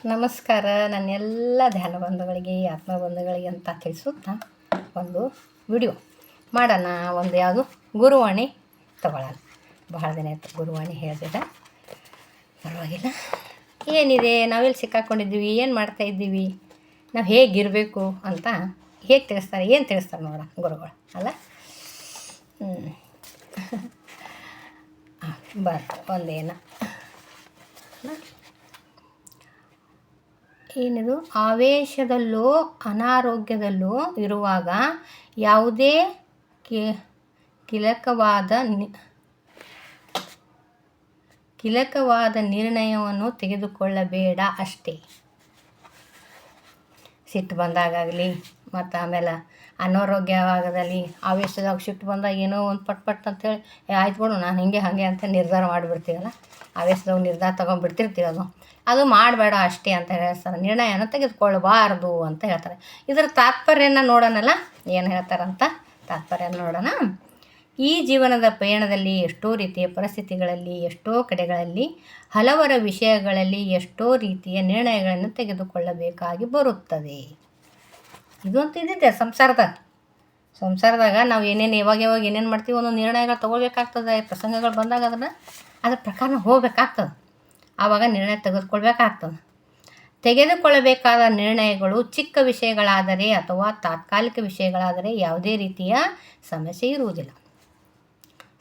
ನಮಸ್ಕಾರ. ನನ್ನೆಲ್ಲ ಧ್ಯಾನ ಬಂಧುಗಳಿಗೆ, ಆತ್ಮ ಬಂಧುಗಳಿಗೆ ಅಂತ ತಿಳಿಸುತ್ತಾ ಒಂದು ವಿಡಿಯೋ ಮಾಡೋಣ. ಒಂದು ಯಾವುದು ಗುರುವಾಣಿ ತಗೊಳ್ಳೋಣ. ಬಹಳ ದಿನ ಆಯಿತು ಗುರುವಾಣಿ ಹೇಳಿದೆ, ಪರವಾಗಿಲ್ಲ. ಏನಿದೆ, ನಾವೆಲ್ಲಿ ಸಿಕ್ಕಾಕೊಂಡಿದ್ದೀವಿ, ಏನು ಮಾಡ್ತಾಯಿದ್ದೀವಿ, ನಾವು ಹೇಗಿರಬೇಕು ಅಂತ ಹೇಗೆ ತಿಳಿಸ್ತಾರೆ, ಏನು ತಿಳಿಸ್ತಾರೆ ನೋಡೋಣ ಗುರುಗಳು ಅಲ್ಲ. ಒಂದೇನ ಏನಿದು, ಆವೇಶದಲ್ಲೋ ಅನಾರೋಗ್ಯದಲ್ಲೋ ಇರುವಾಗ ಯಾವುದೇ ಕಿಲಕವಾದ ನಿರ್ಣಯವನ್ನು ತೆಗೆದುಕೊಳ್ಳಬೇಡ ಅಷ್ಟೇ. ಸಿಟ್ಟು ಬಂದಾಗಲಿ ಮತ್ತು ಆಮೇಲೆ ಅನಾರೋಗ್ಯವಾಗದಲ್ಲಿ ಆವೇಶದಾಗ ಸಿಟ್ಟು ಬಂದಾಗ ಏನೋ ಒಂದು ಪಟ್ ಅಂತೇಳಿ ಆಯ್ತು ಬಿಡು ನಾನು ಹಾಗೆ ಅಂತ ನಿರ್ಧಾರ ಮಾಡಿಬಿಡ್ತೀವಲ್ಲ, ಆವೇಶದಾಗ ನಿರ್ಧಾರ ತೊಗೊಂಡ್ಬಿಡ್ತಿರ್ತೀವಿ. ಅದು ಮಾಡಬೇಡ ಅಷ್ಟೇ ಅಂತ ಹೇಳ್ತಾರೆ. ನಿರ್ಣಯನ ತೆಗೆದುಕೊಳ್ಳಬಾರ್ದು ಅಂತ ಹೇಳ್ತಾರೆ. ಇದರ ತಾತ್ಪರ್ಯನ ನೋಡೋಣಲ್ಲ, ಏನು ಹೇಳ್ತಾರಂತ ತಾತ್ಪರ್ಯ ನೋಡೋಣ. ಈ ಜೀವನದ ಪಯಣದಲ್ಲಿ ಎಷ್ಟೋ ರೀತಿಯ ಪರಿಸ್ಥಿತಿಗಳಲ್ಲಿ, ಎಷ್ಟೋ ಕಡೆಗಳಲ್ಲಿ, ಹಲವರ ವಿಷಯಗಳಲ್ಲಿ ಎಷ್ಟೋ ರೀತಿಯ ನಿರ್ಣಯಗಳನ್ನು ತೆಗೆದುಕೊಳ್ಳಬೇಕಾಗಿ ಬರುತ್ತದೆ. ಇದು ಅಂತ ಇದ್ದಿದ್ದೆ ಸಂಸಾರದಾಗ ನಾವು ಯಾವಾಗ ಏನೇನು ಮಾಡ್ತೀವಿ, ಒಂದೊಂದು ನಿರ್ಣಯಗಳು ತೊಗೊಳ್ಬೇಕಾಗ್ತದೆ. ಪ್ರಸಂಗಗಳು ಬಂದಾಗ ಅದ್ರ ಪ್ರಕಾರ ಹೋಗ್ಬೇಕಾಗ್ತದೆ. ಆವಾಗ ನಿರ್ಣಯ ತೆಗೆದುಕೊಳ್ಬೇಕಾಗ್ತದೆ. ತೆಗೆದುಕೊಳ್ಳಬೇಕಾದ ನಿರ್ಣಯಗಳು ಚಿಕ್ಕ ವಿಷಯಗಳಾದರೆ ಅಥವಾ ತಾತ್ಕಾಲಿಕ ವಿಷಯಗಳಾದರೆ ಯಾವುದೇ ರೀತಿಯ ಸಮಸ್ಯೆ ಇರುವುದಿಲ್ಲ.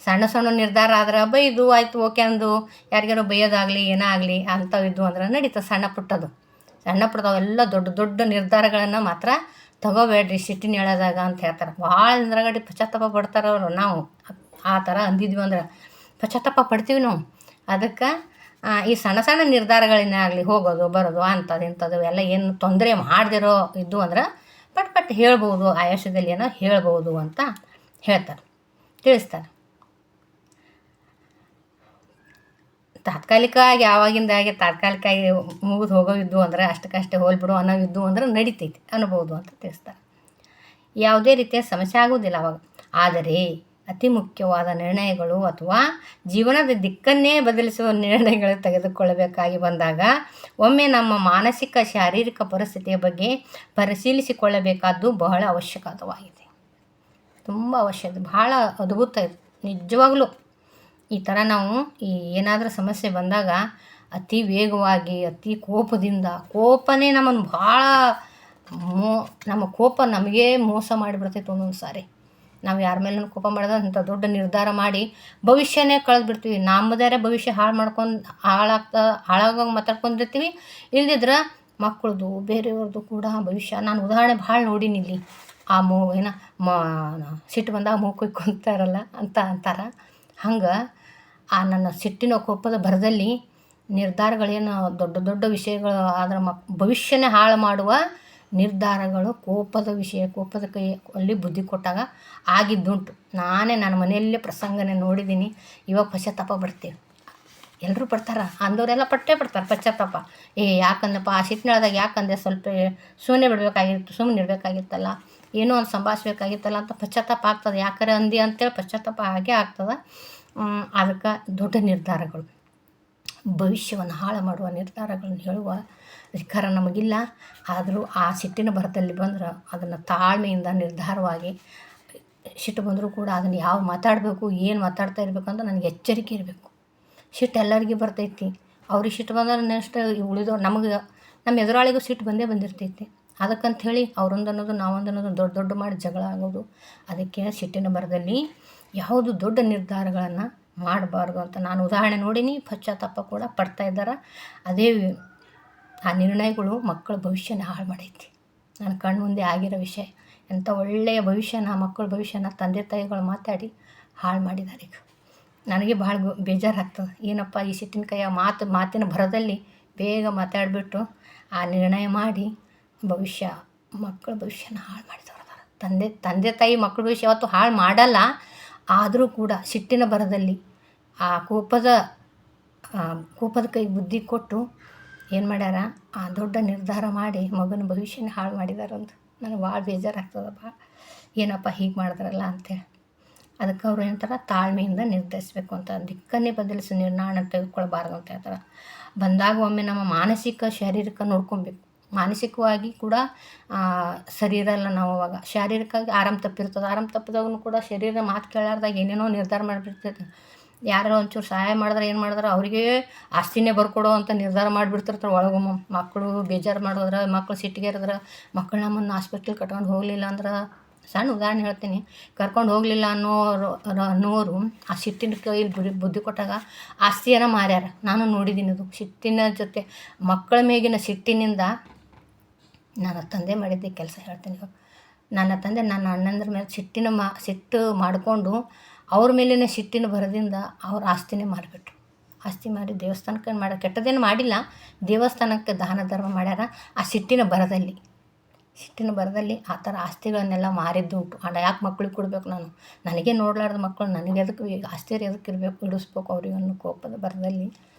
ಸಣ್ಣ ನಿರ್ಧಾರ ಆದ್ರೆ ಬೈದು ಆಯಿತು ಓಕೆ ಅಂದು ಯಾರಿಗಾರು ಬೈಯೋದಾಗಲಿ ಏನಾಗಲಿ ಅಂಥವಿದ್ದು ಅಂದ್ರೆ ನಡೀತದೆ. ಸಣ್ಣ ಪುಟ್ಟದವೆಲ್ಲ ದೊಡ್ಡ ನಿರ್ಧಾರಗಳನ್ನು ಮಾತ್ರ ತಗೋಬೇಡ್ರಿ ಸಿಟ್ಟಿನ ಹೇಳೋದಾಗ ಅಂತ ಹೇಳ್ತಾರೆ. ಭಾಳ ಹಿಂದ್ರಗಡೆ ಪಶ್ಚಾತ್ತಾಪ ಪಡ್ತಾರೆ ಅವರು. ನಾವು ಆ ಥರ ಅಂದಿದ್ವಿ ಅಂದ್ರೆ ಪಶ್ಚಾತ್ತಾಪ ಪಡ್ತೀವಿ ನಾವು. ಅದಕ್ಕೆ ಈ ಸಣ್ಣ ನಿರ್ಧಾರಗಳನ್ನೇ ಹೋಗೋದು ಬರೋದು ಅಂಥದ್ದು ಎಲ್ಲ ಏನು ತೊಂದರೆ ಮಾಡದಿರೋ ಇದ್ದು ಅಂದ್ರೆ ಪಟ್ ಹೇಳ್ಬೋದು, ಆಯುಷ್ಯದಲ್ಲಿ ಏನೋ ಹೇಳ್ಬೋದು ಅಂತ ಹೇಳ್ತಾರೆ, ತಿಳಿಸ್ತಾರೆ. ತಾತ್ಕಾಲಿಕವಾಗಿ ತಾತ್ಕಾಲಿಕವಾಗಿ ಮುಗಿದು ಹೋಗೋವಿದ್ದು ಅಂದ್ರೆ ಅಷ್ಟಕ್ಕಷ್ಟೇ ಹೋಲ್ಬಿಡು ಅನ್ನೋವಿದ್ದು ಅಂದ್ರೆ ನಡೀತೈತಿ ಅನ್ಬೋದು ಅಂತ ತಿಳಿಸ್ತಾರೆ. ಯಾವುದೇ ರೀತಿಯ ಸಮಸ್ಯೆ ಆಗೋದಿಲ್ಲ ಅವಾಗ. ಆದರೆ ಅತಿ ಮುಖ್ಯವಾದ ನಿರ್ಣಯಗಳು ಅಥವಾ ಜೀವನದ ದಿಕ್ಕನ್ನೇ ಬದಲಿಸುವ ನಿರ್ಣಯಗಳು ತೆಗೆದುಕೊಳ್ಳಬೇಕಾಗಿ ಬಂದಾಗ ಒಮ್ಮೆ ನಮ್ಮ ಮಾನಸಿಕ ಶಾರೀರಿಕ ಪರಿಸ್ಥಿತಿಯ ಬಗ್ಗೆ ಪರಿಶೀಲಿಸಿಕೊಳ್ಳಬೇಕಾದ್ದು ಬಹಳ ಅವಶ್ಯಕವಾಗಿದೆ. ತುಂಬ ಅವಶ್ಯಕ, ಬಹಳ ಅದ್ಭುತ ಇದು ನಿಜವಾಗ್ಲೂ. ಈ ಥರ ನಾವು ಏನಾದರೂ ಸಮಸ್ಯೆ ಬಂದಾಗ ಅತಿ ವೇಗವಾಗಿ ಅತಿ ಕೋಪನೇ ನಮ್ಮನ್ನು ಭಾಳ ನಮ್ಮ ಕೋಪ ನಮಗೇ ಮೋಸ ಮಾಡಿಬಿಡ್ತೈತೆ. ಒಂದೊಂದು ಸಾರಿ ನಾವು ಯಾರ ಮೇಲೂ ಕೋಪ ಮಾಡಿದ್ರೆ ಅಂಥ ದೊಡ್ಡ ನಿರ್ಧಾರ ಮಾಡಿ ಭವಿಷ್ಯನೇ ಕಳೆದ್ಬಿಡ್ತೀವಿ. ನಮ್ಮದೇ ಭವಿಷ್ಯ ಹಾಳಾಗೋಂಗೆ ಮಾತಾಡ್ಕೊಂಡಿರ್ತೀವಿ. ಇಲ್ದಿದ್ರೆ ಮಕ್ಕಳದು ಬೇರೆಯವ್ರದ್ದು ಕೂಡ ಭವಿಷ್ಯ. ನಾನು ಉದಾಹರಣೆ ಭಾಳ ನೋಡೀನಿ ಇಲ್ಲಿ. ಸಿಟ್ಟು ಬಂದಾಗ ಮೂಕೊಯ್ಕೊಂತಾರಲ್ಲ ಅಂತ ಅಂತಾರೆ. ಹಂಗೆ ನನ್ನ ಸಿಟ್ಟಿನ ಕೋಪದ ಭರದಲ್ಲಿ ನಿರ್ಧಾರಗಳೇನು ದೊಡ್ಡ ವಿಷಯಗಳು ಆದ್ರೆ ಭವಿಷ್ಯನೇ ಹಾಳು ಮಾಡುವ ನಿರ್ಧಾರಗಳು ಕೋಪದ ಕೈಯಲ್ಲಿ ಬುದ್ಧಿ ಕೊಟ್ಟಾಗ ಆಗಿದ್ದುಂಟು. ನಾನೇ ನನ್ನ ಮನೆಯಲ್ಲೇ ಪ್ರಸಂಗನೇ ನೋಡಿದ್ದೀನಿ. ಇವಾಗ ಪಶ್ಚಾತ್ತಾಪ ಪಡ್ತೀವಿ, ಎಲ್ಲರೂ ಪಡ್ತಾರೆ, ಅಂದವರೆಲ್ಲ ಪಡ್ತಾರೆ ಪಶ್ಚಾತ್ತಾಪ. ಯಾಕಂದಪ್ಪ ಆ ಸಿಟ್ಟಿನೊಳದಾಗ ಯಾಕಂದೆ, ಸ್ವಲ್ಪ ಸುಮ್ಮನೆ ಇರಬೇಕಾಗಿತ್ತಲ್ಲ, ಏನೋ ಒಂದು ಸಂಭಾಷಿಸ್ಬೇಕಾಗಿತ್ತಲ್ಲ ಅಂತ ಪಶ್ಚಾತ್ತಾಪ ಆಗ್ತದೆ. ಯಾಕಂದ್ರೆ ಅಂದಿ ಅಂತೇಳಿ ಪಶ್ಚಾತ್ತಾಪ ಹಾಗೆ ಆಗ್ತದೆ. ಅದಕ್ಕೆ ದೊಡ್ಡ ನಿರ್ಧಾರಗಳು, ಭವಿಷ್ಯವನ್ನು ಹಾಳು ಮಾಡುವ ನಿರ್ಧಾರಗಳನ್ನು ಹೇಳುವ ಅಧಿಕಾರ ನಮಗಿಲ್ಲ. ಆದರೂ ಆ ಸಿಟ್ಟಿನ ಭರದಲ್ಲಿ ಬಂದ್ರೆ ಅದನ್ನು ತಾಳ್ಮೆಯಿಂದ ನಿರ್ಧಾರವಾಗಿ, ಸಿಟ್ಟು ಬಂದರೂ ಕೂಡ ಅದನ್ನು ಯಾವ ಮಾತಾಡಬೇಕು, ಏನು ಮಾತಾಡ್ತಾ ಇರಬೇಕು ಅಂತ ನನಗೆ ಎಚ್ಚರಿಕೆ ಇರಬೇಕು. ಸಿಟ್ಟು ಎಲ್ಲರಿಗೂ ಬರ್ತೈತಿ. ಅವ್ರಿಗೆ ಸಿಟ್ಟು ಬಂದ್ರೆ ನೆಕ್ಸ್ಟ್ ಉಳಿದೋ ನಮ್ಮ ಎದುರಾಳಿಗೂ ಸಿಟ್ಟು ಬಂದಿರ್ತೈತಿ. ಅದಕ್ಕಂಥೇಳಿ ಅವರೊಂದನ್ನೋದು ನಾವೊಂದನ್ನೋದು ದೊಡ್ಡ ಮಾಡಿ ಜಗಳ ಆಗೋದು. ಅದಕ್ಕೆ ಸಿಟ್ಟಿನ ಭರದಲ್ಲಿ ಯಾವುದು ದೊಡ್ಡ ನಿರ್ಧಾರಗಳನ್ನು ಮಾಡಬಾರ್ದು ಅಂತ ನಾನು ಉದಾಹರಣೆ ನೋಡೀನಿ. ಪಶ್ಚಾತ್ತಾಪ ಕೂಡ ಪಡ್ತಾ ಇದ್ದಾರೆ. ಆ ನಿರ್ಣಯಗಳು ಮಕ್ಕಳ ಭವಿಷ್ಯನ ಹಾಳು ಮಾಡೈತಿ. ನನ್ನ ಕಣ್ಣು ಮುಂದೆ ಆಗಿರೋ ವಿಷಯ. ಎಂಥ ಒಳ್ಳೆಯ ಭವಿಷ್ಯನ, ಮಕ್ಕಳ ಭವಿಷ್ಯನ ತಂದೆ ತಾಯಿಗಳು ಮಾತಾಡಿ ಹಾಳು ಮಾಡಿದ್ದಾರೆ. ಈಗ ನನಗೆ ಭಾಳ ಬೇಜಾರಾಗ್ತದೆ. ಏನಪ್ಪ ಈ ಸಿಟ್ಟಿನ ಕೈಯ ಮಾತಿನ ಭರದಲ್ಲಿ ಬೇಗ ಮಾತಾಡಿಬಿಟ್ಟು ಆ ನಿರ್ಣಯ ಮಾಡಿ ಮಕ್ಕಳ ಭವಿಷ್ಯನ ಹಾಳು ಮಾಡಿದವ್ರು. ತಂದೆ ತಾಯಿ ಮಕ್ಕಳ ಭವಿಷ್ಯ ಯಾವತ್ತೂ ಹಾಳು ಮಾಡಲ್ಲ. ಆದರೂ ಕೂಡ ಸಿಟ್ಟಿನ ಭರದಲ್ಲಿ ಆ ಕೋಪದ ಕೈಗೆ ಬುದ್ಧಿ ಕೊಟ್ಟು ಏನು ಮಾಡ್ಯಾರ, ಆ ದೊಡ್ಡ ನಿರ್ಧಾರ ಮಾಡಿ ಮಗನ ಭವಿಷ್ಯನ ಹಾಳು ಮಾಡಿದಾರಂತ ನನಗೆ ಭಾಳ ಬೇಜಾರಾಗ್ತದೆ. ಏನಪ್ಪ ಹೀಗೆ ಮಾಡಿದ್ರಲ್ಲ ಅಂತೇಳಿ. ಅದಕ್ಕೆ ಅವ್ರು ಏನಂತಾರೆ, ತಾಳ್ಮೆಯಿಂದ ನಿರ್ಧರಿಸಬೇಕು ಅಂತ. ದಿಕ್ಕನ್ನೇ ಬದಲಿಸಿ ನಿರ್ಣಯ ತೆಗೆದುಕೊಳ್ಬಾರ್ದು ಅಂತ ಹೇಳ್ತಾರೆ. ಬಂದಾಗ ಒಮ್ಮೆ ನಮ್ಮ ಮಾನಸಿಕ ಶಾರೀರಿಕ ನೋಡ್ಕೊಬೇಕು. ಮಾನಸಿಕವಾಗಿ ಕೂಡ ಸರಿ ಇರಲ್ಲ ನಾವು ಅವಾಗ. ಶಾರೀರಿಕವಾಗಿ ಆರಾಮ ತಪ್ಪಿರ್ತದೆ. ಆರಾಮ ತಪ್ಪಿದಾಗೂ ಕೂಡ ಶರೀರ ಮಾತು ಕೇಳಾರ್ದಾಗ ಏನೇನೋ ನಿರ್ಧಾರ ಮಾಡಿಬಿಡ್ತೈತೆ. ಯಾರೋ ಒಂಚೂರು ಸಹಾಯ ಮಾಡಿದ್ರೆ ಏನು ಮಾಡಿದ್ರೆ ಅವ್ರಿಗೆ ಆಸ್ತಿನೇ ಬರ್ಕೊಡೋ ಅಂತ ನಿರ್ಧಾರ ಮಾಡಿಬಿಡ್ತಿರ್ತಾರೆ ಒಳಗೊಮ್ಮ. ಮಕ್ಕಳು ಬೇಜಾರು ಮಾಡೋದ್ರೆ, ಮಕ್ಕಳು ಸಿಟ್ಟಿಗೆರಿದ್ರೆ, ಮಕ್ಕಳು ನಮ್ಮನ್ನು ಹಾಸ್ಪಿಟ್ಲಿಗೆ ಕಟ್ಕೊಂಡು ಹೋಗಲಿಲ್ಲ ಅಂದ್ರೆ, ಸಣ್ಣ ಉದಾಹರಣೆ ಹೇಳ್ತೀನಿ, ಕರ್ಕೊಂಡು ಹೋಗಲಿಲ್ಲ ಅನ್ನೋರು ಆ ಸಿಟ್ಟಿನ ಕೈಯಲ್ಲಿ ಬುದ್ಧಿ ಕೊಟ್ಟಾಗ ಆಸ್ತಿಯನ್ನು ಮಾರ್ಯಾರ. ನಾನು ನೋಡಿದ್ದೀನಿ ಅದು. ಸಿಟ್ಟಿನ ಜೊತೆ ಮಕ್ಕಳ ಮೇಗಿನ ಸಿಟ್ಟಿನಿಂದ ನನ್ನ ತಂದೆ ಮಾಡಿದ್ದೆ ಕೆಲಸ ಹೇಳ್ತೀನಿ ಇವಾಗ. ನನ್ನ ತಂದೆ ನನ್ನ ಅಣ್ಣಂದ್ರ ಮೇಲೆ ಸಿಟ್ಟು ಮಾಡಿಕೊಂಡು ಅವ್ರ ಮೇಲಿನ ಸಿಟ್ಟಿನ ಭರದಿಂದ ಅವ್ರ ಆಸ್ತಿನೇ ಮಾರಿಬಿಟ್ರು. ಆಸ್ತಿ ಮಾರಿ ದೇವಸ್ಥಾನಕ್ಕೆ ಮಾಡ್ಯಾರ. ಕೆಟ್ಟದೇನು ಮಾಡಿಲ್ಲ, ದೇವಸ್ಥಾನಕ್ಕೆ ದಾನ ಧರ್ಮ ಮಾಡ್ಯಾರ. ಆ ಸಿಟ್ಟಿನ ಭರದಲ್ಲಿ ಆ ಥರ ಆಸ್ತಿಗಳನ್ನೆಲ್ಲ ಮಾರಿದ್ದು ಉಂಟು. ಯಾಕೆ ಮಕ್ಳಿಗೆ ಕೊಡಬೇಕು, ನನಗೆ ನೋಡಲಾರ್ದ ಮಕ್ಕಳು ನನಗೆ ಅದಕ್ಕೆ ಈಗ ಆಸ್ತಿ ಎದಕ್ಕೆ ಇರಬೇಕು, ಇಡಿಸ್ಬೇಕು ಅವ್ರಿಗೆ ಅನ್ನೋ ಕೋಪದ ಭರದಲ್ಲಿ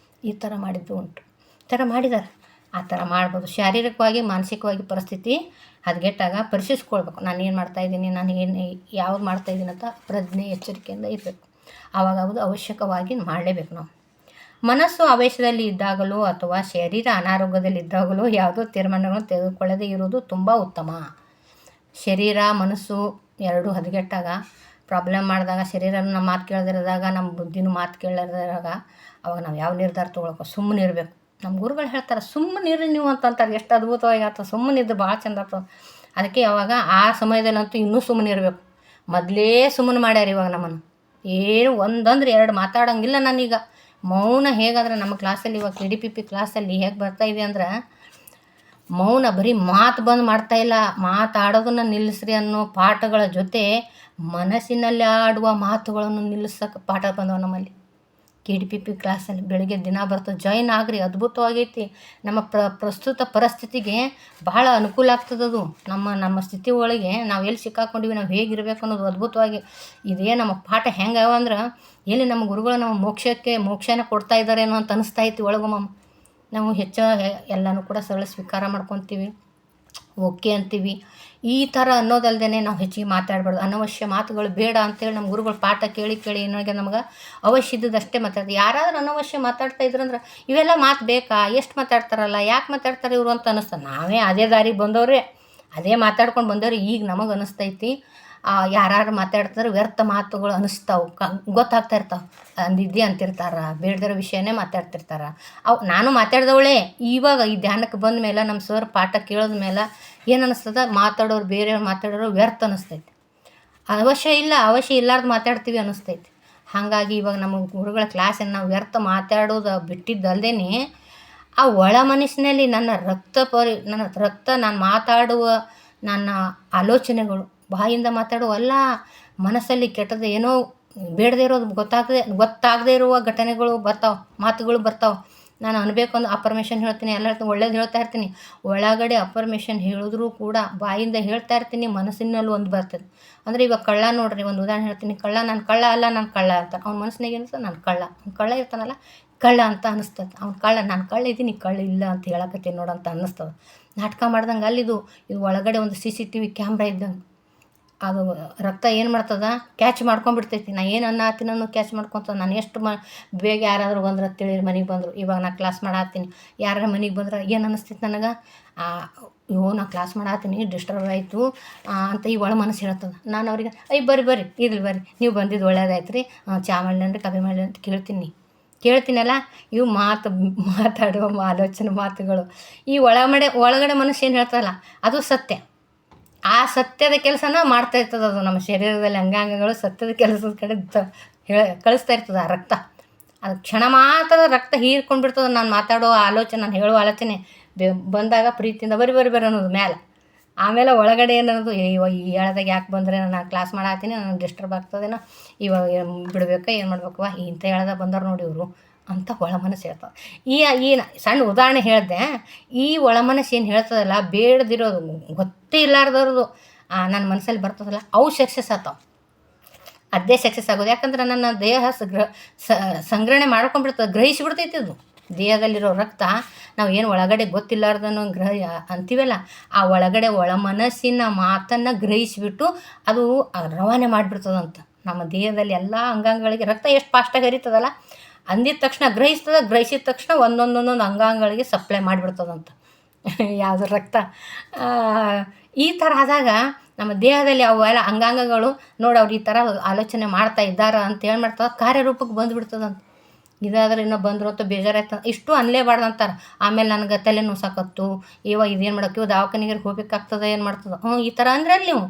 ಈ ಥರ ಮಾಡಿದ್ದು ಉಂಟು. ಈ ಥರ ಮಾಡಿದ್ದಾರೆ. ಆ ಥರ ಮಾಡ್ಬೋದು. ಶಾರೀರಿಕವಾಗಿ ಮಾನಸಿಕವಾಗಿ ಪರಿಸ್ಥಿತಿ ಹದಗೆಟ್ಟಾಗ ಪರಿಶೀಲಿಸ್ಕೊಳ್ಬೇಕು. ನಾನು ಏನು ಮಾಡ್ತಾಯಿದ್ದೀನಿ, ನಾನು ಏನು ಯಾವ್ದು ಮಾಡ್ತಾಯಿದ್ದೀನಿ ಅಂತ ಪ್ರಜ್ಞೆ ಎಚ್ಚರಿಕೆಯಿಂದ ಇರಬೇಕು. ಆವಾಗ ಅದು ಅವಶ್ಯಕವಾಗಿ ಮಾಡಲೇಬೇಕು ನಾವು. ಮನಸ್ಸು ಆವೇಶದಲ್ಲಿ ಇದ್ದಾಗಲೂ ಅಥವಾ ಶರೀರ ಅನಾರೋಗ್ಯದಲ್ಲಿದ್ದಾಗಲೂ ಯಾವುದೋ ತೀರ್ಮಾನಗಳನ್ನು ತೆಗೆದುಕೊಳ್ಳದೇ ಇರುವುದು ತುಂಬ ಉತ್ತಮ. ಶರೀರ ಮನಸ್ಸು ಎರಡೂ ಹದಗೆಟ್ಟಾಗ, ಪ್ರಾಬ್ಲಮ್ ಮಾಡಿದಾಗ, ಶರೀರನ ನಮ್ಮ ಮಾತು ಕೇಳದಿರೋದಾಗ, ನಮ್ಮ ಬುದ್ಧಿನೂ ಮಾತು ಕೇಳದಿರೋದಾಗ ಅವಾಗ ನಾವು ಯಾವ ನಿರ್ಧಾರ ತೊಗೊಳಕ್ಕೆ ಸುಮ್ಮನೆ ಇರಬೇಕು. ನಮ್ಮ ಗುರುಗಳು ಹೇಳ್ತಾರೆ, ಸುಮ್ಮನಿರಿ ನೀವು ಅಂತಂತಾರೆ. ಎಷ್ಟು ಅದ್ಭುತವಾಗಿ ಆಗ್ತದೆ. ಸುಮ್ಮನಿದ್ದು ಭಾಳ ಚಂದ ಆಗ್ತದೆ. ಅದಕ್ಕೆ ಅವಾಗ ಆ ಸಮಯದಲ್ಲಂತೂ ಇನ್ನೂ ಸುಮ್ಮನೆ ಇರಬೇಕು. ಮೊದಲೇ ಸುಮ್ಮನೆ ಮಾಡ್ಯಾರ ಇವಾಗ ನಮ್ಮನ್ನು. ಏನು ಒಂದಂದ್ರೆ ಎರಡು ಮಾತಾಡೋಂಗಿಲ್ಲ ನಾನೀಗ. ಮೌನ ಹೇಗಾದ್ರೆ ನಮ್ಮ ಕ್ಲಾಸಲ್ಲಿ ಇವಾಗ KDPP ಕ್ಲಾಸಲ್ಲಿ ಹೇಗೆ ಬರ್ತಾಯಿದೆ ಅಂದ್ರೆ, ಮೌನ ಬರೀ ಮಾತು ಬಂದು ಮಾಡ್ತಾಯಿಲ್ಲ, ಮಾತಾಡೋದನ್ನು ನಿಲ್ಲಿಸ್ರಿ ಅನ್ನೋ ಪಾಠಗಳ ಜೊತೆ ಮನಸ್ಸಿನಲ್ಲಿ ಆಡುವ ಮಾತುಗಳನ್ನು ನಿಲ್ಲಿಸೋಕೆ ಪಾಠ ಬಂದವು ನಮ್ಮಲ್ಲಿ KDPP ಕ್ಲಾಸಲ್ಲಿ. ಬೆಳಿಗ್ಗೆ ದಿನ ಬರ್ತದೆ, ಜಾಯಿನ್ ಆಗ್ರಿ. ಅದ್ಭುತವಾಗೈತಿ. ನಮ್ಮ ಪ್ರಸ್ತುತ ಪರಿಸ್ಥಿತಿಗೆ ಭಾಳ ಅನುಕೂಲ ಆಗ್ತದದು. ನಮ್ಮ ಸ್ಥಿತಿ ಒಳಗೆ ನಾವು ಎಲ್ಲಿ ಸಿಕ್ಕಾಕೊಂಡಿವಿ, ನಾವು ಹೇಗಿರಬೇಕು ಅನ್ನೋದು ಅದ್ಭುತವಾಗಿ ಇದೇ ನಮ್ಮ ಪಾಠ. ಹೆಂಗವ ಅಂದ್ರೆ, ಎಲ್ಲಿ ನಮ್ಮ ಗುರುಗಳು ನಾವು ಮೋಕ್ಷನ ಕೊಡ್ತಾ ಇದ್ದಾರೇನೋ ಅಂತ ಅನಿಸ್ತಾಯಿತ್ತು ಒಳಗೊಮ್ಮ. ನಾವು ಎಲ್ಲನೂ ಕೂಡ ಸರಳ ಸ್ವೀಕಾರ ಮಾಡ್ಕೊತೀವಿ, ಓಕೆ ಅಂತೀವಿ. ಈ ಥರ ಅನ್ನೋದಲ್ದೇ ನಾವು ಹೆಚ್ಚಿಗೆ ಮಾತಾಡಬಾರ್ದು. ಅನವಶ್ಯ ಮಾತುಗಳು ಬೇಡ ಅಂತೇಳಿ ನಮ್ಮ ಗುರುಗಳು ಪಾಠ ಕೇಳಿ ಏನಾಗೆ ನಮ್ಗೆ ಅವಶ್ಯ ಇದ್ದದಷ್ಟೇ ಮಾತಾಡ್ತೀವಿ. ಯಾರಾದ್ರೂ ಅನವಶ್ಯ ಮಾತಾಡ್ತಾ ಇದ್ರಂದ್ರೆ ಇವೆಲ್ಲ ಮಾತು ಬೇಕಾ, ಎಷ್ಟು ಮಾತಾಡ್ತಾರಲ್ಲ, ಯಾಕೆ ಮಾತಾಡ್ತಾರೆ ಇವರು ಅಂತ ಅನ್ನಿಸ್ತದೆ. ನಾವೇ ಅದೇ ದಾರಿಗೆ ಬಂದವ್ರೆ, ಅದೇ ಮಾತಾಡ್ಕೊಂಡು ಬಂದವ್ರೆ. ಈಗ ನಮಗೆ ಅನ್ನಿಸ್ತೈತಿ ಯಾರು ಮಾತಾಡ್ತಾರೆ ವ್ಯರ್ಥ ಮಾತುಗಳು ಅನ್ನಿಸ್ತಾವೆ, ಗೊತ್ತಾಗ್ತಾ ಇರ್ತಾವೆ. ಅಂದಿದ್ದೆ ಅಂತಿರ್ತಾರೆ, ಬೇಡದಿರೋ ವಿಷಯನೇ ಮಾತಾಡ್ತಿರ್ತಾರೆ. ನಾನು ಮಾತಾಡ್ದವಳೇ. ಇವಾಗ ಈ ಧ್ಯಾನಕ್ಕೆ ಬಂದ ಮೇಲೆ ನಮ್ಮ ಸರ್ ಪಾಠ ಕೇಳಿದ ಮೇಲೆ ಏನು ಅನ್ನಿಸ್ತದೆ, ಮಾತಾಡೋರು ಬೇರೆಯವ್ರು ಮಾತಾಡೋರು ವ್ಯರ್ಥ ಅನ್ನಿಸ್ತೈತಿ. ಅವಶ್ಯ ಇಲ್ಲಾರ್ದು ಮಾತಾಡ್ತೀವಿ ಅನ್ನಿಸ್ತೈತಿ. ಹಾಗಾಗಿ ಇವಾಗ ನಮ್ಮ ಗುರುಗಳ ಕ್ಲಾಸನ್ನು ನಾವು ವ್ಯರ್ಥ ಮಾತಾಡೋದು ಬಿಟ್ಟಿದ್ದಲ್ದೇ, ಆ ಒಳ ಮನಸ್ಸಿನಲ್ಲಿ ನನ್ನ ರಕ್ತ ನಾನು ಮಾತಾಡುವ ನನ್ನ ಆಲೋಚನೆಗಳು ಬಾಯಿಂದ ಮಾತಾಡುವಲ್ಲ, ಮನಸ್ಸಲ್ಲಿ ಕೆಟ್ಟದ್ದು ಏನೋ ಬೇಡದೇ ಇರೋದು ಗೊತ್ತಾಗದೇ ಇರುವ ಘಟನೆಗಳು ಬರ್ತಾವೆ, ಮಾತುಗಳು ಬರ್ತಾವೆ. ನಾನು ಅನ್ಬೇಕು ಅಂದ್ರೆ ಅಫರ್ಮೇಷನ್ ಹೇಳ್ತೀನಿ, ಎಲ್ಲ ಹೇಳ್ತೀನಿ, ಒಳ್ಳೇದು ಹೇಳ್ತಾ ಇರ್ತೀನಿ. ಒಳಗಡೆ ಅಫರ್ಮೇಷನ್ ಹೇಳಿದ್ರೂ ಕೂಡ ಬಾಯಿಂದ ಹೇಳ್ತಾ ಇರ್ತೀನಿ, ಮನಸ್ಸಿನಲ್ಲಿ ಒಂದು ಬರ್ತದೆ. ಅಂದರೆ ಇವಾಗ ಕಳ್ಳ ನೋಡ್ರಿ, ಒಂದು ಉದಾಹರಣೆ ಹೇಳ್ತೀನಿ. ನಾನು ಕಳ್ಳ ಅಲ್ಲ, ನಾನು ಕಳ್ಳ ಅಂತ ಅವ್ನ ಮನಸ್ಸಿನಾಗ ಅನಿಸ್ತದೆ, ನಾನು ಕಳ್ಳ ಇರ್ತಾನಲ್ಲ, ಕಳ್ಳ ಅಂತ ಅನ್ನಿಸ್ತದೆ. ನಾನು ಕಳ್ಳ ಇದ್ದೀನಿ, ಕಳ್ಳ ಇಲ್ಲ ಅಂತ ಹೇಳಕತ್ತೀನಿ ನೋಡಂತ ಅನ್ನಿಸ್ತದೆ. ನಾಟಕ ಮಾಡ್ದಂಗೆ ಅಲ್ಲಿದು ಒಳಗಡೆ ಒಂದು CCTV ಕ್ಯಾಮ್ರಾ ಇದ್ದಂಗೆ ಅದು ರಕ್ತ ಏನು ಮಾಡ್ತದ, ಕ್ಯಾಚ್ ಮಾಡ್ಕೊಂಡ್ಬಿಡ್ತೈತಿ. ನಾನು ಏನು ಅನ್ನೋ ಕ್ಯಾಚ್ ಮಾಡ್ಕೊತದ. ನಾನು ಎಷ್ಟು ಬೇಗ ಯಾರಾದರೂ ಬಂದ್ರೆ ತಿಳಿರಿ ಮನೆಗೆ ಬಂದರು. ಇವಾಗ ನಾನು ಕ್ಲಾಸ್ ಮಾಡತ್ತೀನಿ, ಯಾರು ಮನೆಗೆ ಬಂದ್ರೆ ಏನು ಅನ್ನಿಸ್ತೈತಿ ನನಗೆ, ನಾ ಕ್ಲಾಸ್ ಮಾಡತ್ತೀನಿ ಡಿಸ್ಟರ್ಬ್ ಆಯಿತು ಅಂತ ಈ ಒಳ ಮನಸ್ಸು ಹೇಳ್ತದೆ. ನಾನು ಅವ್ರಿಗೆ ಬರ್ರಿ ಇರ್ಲಿ ಬರ್ರಿ, ನೀವು ಬಂದಿದ್ದು ಒಳ್ಳೇದಾಯ್ತು ರೀ, ಚಾ ಮಾಡಲೇನ್ರಿ, ಕಾಫಿ ಮಾಡಲಿ ಅಂತ ಕೇಳ್ತೀನಲ್ಲ. ಇವು ಮಾತಾಡುವ ಆಲೋಚನೆ ಮಾತುಗಳು. ಈ ಒಳಗಡೆ ಮನಸ್ಸು ಏನು ಹೇಳ್ತದಲ್ಲ, ಅದು ಸತ್ಯ. ಆ ಸತ್ಯದ ಕೆಲಸನ ಮಾಡ್ತಾ ಇರ್ತದೆ. ಅದು ನಮ್ಮ ಶರೀರದಲ್ಲಿ ಅಂಗಾಂಗಗಳು ಸತ್ಯದ ಕೆಲಸದ ಕಡೆ ಕಳಿಸ್ತಾ ಇರ್ತದೆ ಆ ರಕ್ತ. ಅದು ಕ್ಷಣ ಮಾತ್ರ ರಕ್ತ ಹೀರ್ಕೊಂಡು ಬಿಡ್ತದೆ. ನಾನು ಮಾತಾಡೋ ಆಲೋಚನೆ, ನಾನು ಹೇಳೋ ಆಲೋಚನೆ ಬಂದಾಗ ಪ್ರೀತಿಯಿಂದ ಬರ್ರಿ ಅನ್ನೋದು ಮೇಲೆ. ಆಮೇಲೆ ಒಳಗಡೆ ಏನನ್ನೋದು, ಇವಾಗ ಈ ಹೇಳದಾಗ ಯಾಕೆ ಬಂದರೆ, ನಾನು ಕ್ಲಾಸ್ ಮಾಡತ್ತೀನಿ, ನನಗೆ ಡಿಸ್ಟರ್ಬ್ ಆಗ್ತದೇನೋ, ಇವಾಗ ಬಿಡ್ಬೇಕಾ, ಏನು ಮಾಡ್ಬೇಕವ, ಇಂಥ ಹೇಳ್ದಾಗ ಬಂದವ್ರು ನೋಡಿ ಇವರು ಅಂತ ಒಳ ಮನಸ್ಸು ಹೇಳ್ತದೆ. ಈ ಸಣ್ಣ ಉದಾಹರಣೆ ಹೇಳಿದೆ. ಈ ಒಳ ಮನಸ್ಸು ಏನು ಹೇಳ್ತದಲ್ಲ, ಬೇಡದಿರೋದು, ಗೊತ್ತೇ ಇಲ್ಲಾರ್ದವ್ರದ್ದು ನನ್ನ ಮನಸ್ಸಲ್ಲಿ ಬರ್ತದಲ್ಲ, ಅವು ಸಕ್ಸಸ್ ಆಗ್ತಾವೆ. ಅದೇ ಸಕ್ಸಸ್ ಆಗೋದು. ಯಾಕಂದ್ರೆ ನನ್ನ ದೇಹ ಸಂಗ್ರಹಣೆ ಮಾಡ್ಕೊಂಡ್ಬಿಡ್ತದೆ, ಗ್ರಹಿಸಿಬಿಡ್ತೈತಿ. ಅದು ದೇಹದಲ್ಲಿರೋ ರಕ್ತ ನಾವು ಏನು ಒಳಗಡೆ ಗೊತ್ತಿಲ್ಲಾರ್ದನ್ನು ಅಂತೀವಲ್ಲ, ಆ ಒಳ ಮನಸ್ಸಿನ ಮಾತನ್ನು ಗ್ರಹಿಸಿಬಿಟ್ಟು ಅದು ರವಾನೆ ಮಾಡಿಬಿಡ್ತದಂತ. ನಮ್ಮ ದೇಹದಲ್ಲಿ ಎಲ್ಲ ಅಂಗಾಂಗಗಳಿಗೆ ರಕ್ತ ಎಷ್ಟು ಫಾಸ್ಟಾಗಿ ಹರಿತದಲ್ಲ, ಅಂದಿದ ತಕ್ಷಣ ಗ್ರಹಿಸಿದ ತಕ್ಷಣ ಒಂದೊಂದೊಂದೊಂದು ಅಂಗಾಂಗಗಳಿಗೆ ಸಪ್ಲೈ ಮಾಡಿಬಿಡ್ತದಂತ ಯಾವುದು ರಕ್ತ. ಈ ಥರ ಆದಾಗ ನಮ್ಮ ದೇಹದಲ್ಲಿ ಅವೆಲ್ಲ ಅಂಗಾಂಗಗಳು ನೋಡಿ ಅವ್ರು ಈ ಥರ ಆಲೋಚನೆ ಮಾಡ್ತಾ ಇದ್ದಾರೆ ಅಂತ ಏನು ಮಾಡ್ತದೆ, ಕಾರ್ಯರೂಪಕ್ಕೆ ಬಂದುಬಿಡ್ತದಂತ. ಇದಾದ್ರೆ ಇನ್ನೂ ಬಂದರು ಅಂತ ಬೇಜಾರಾಯ್ತು ಇಷ್ಟು ಅನ್ಲೇಬಾರ್ದು ಅಂತಾರೆ. ಆಮೇಲೆ ನನಗೆ ತಲೆ ನುಸಾಕತ್ತು, ಇದೇನು ಮಾಡೋಕೆ ದವಾಖಾನೆಗೆ ಹೋಗ್ಬೇಕಾಗ್ತದೆ, ಏನು ಮಾಡ್ತದೆ, ಈ ಥರ ಅಂದ್ರಲ್ಲಿ ನೀವು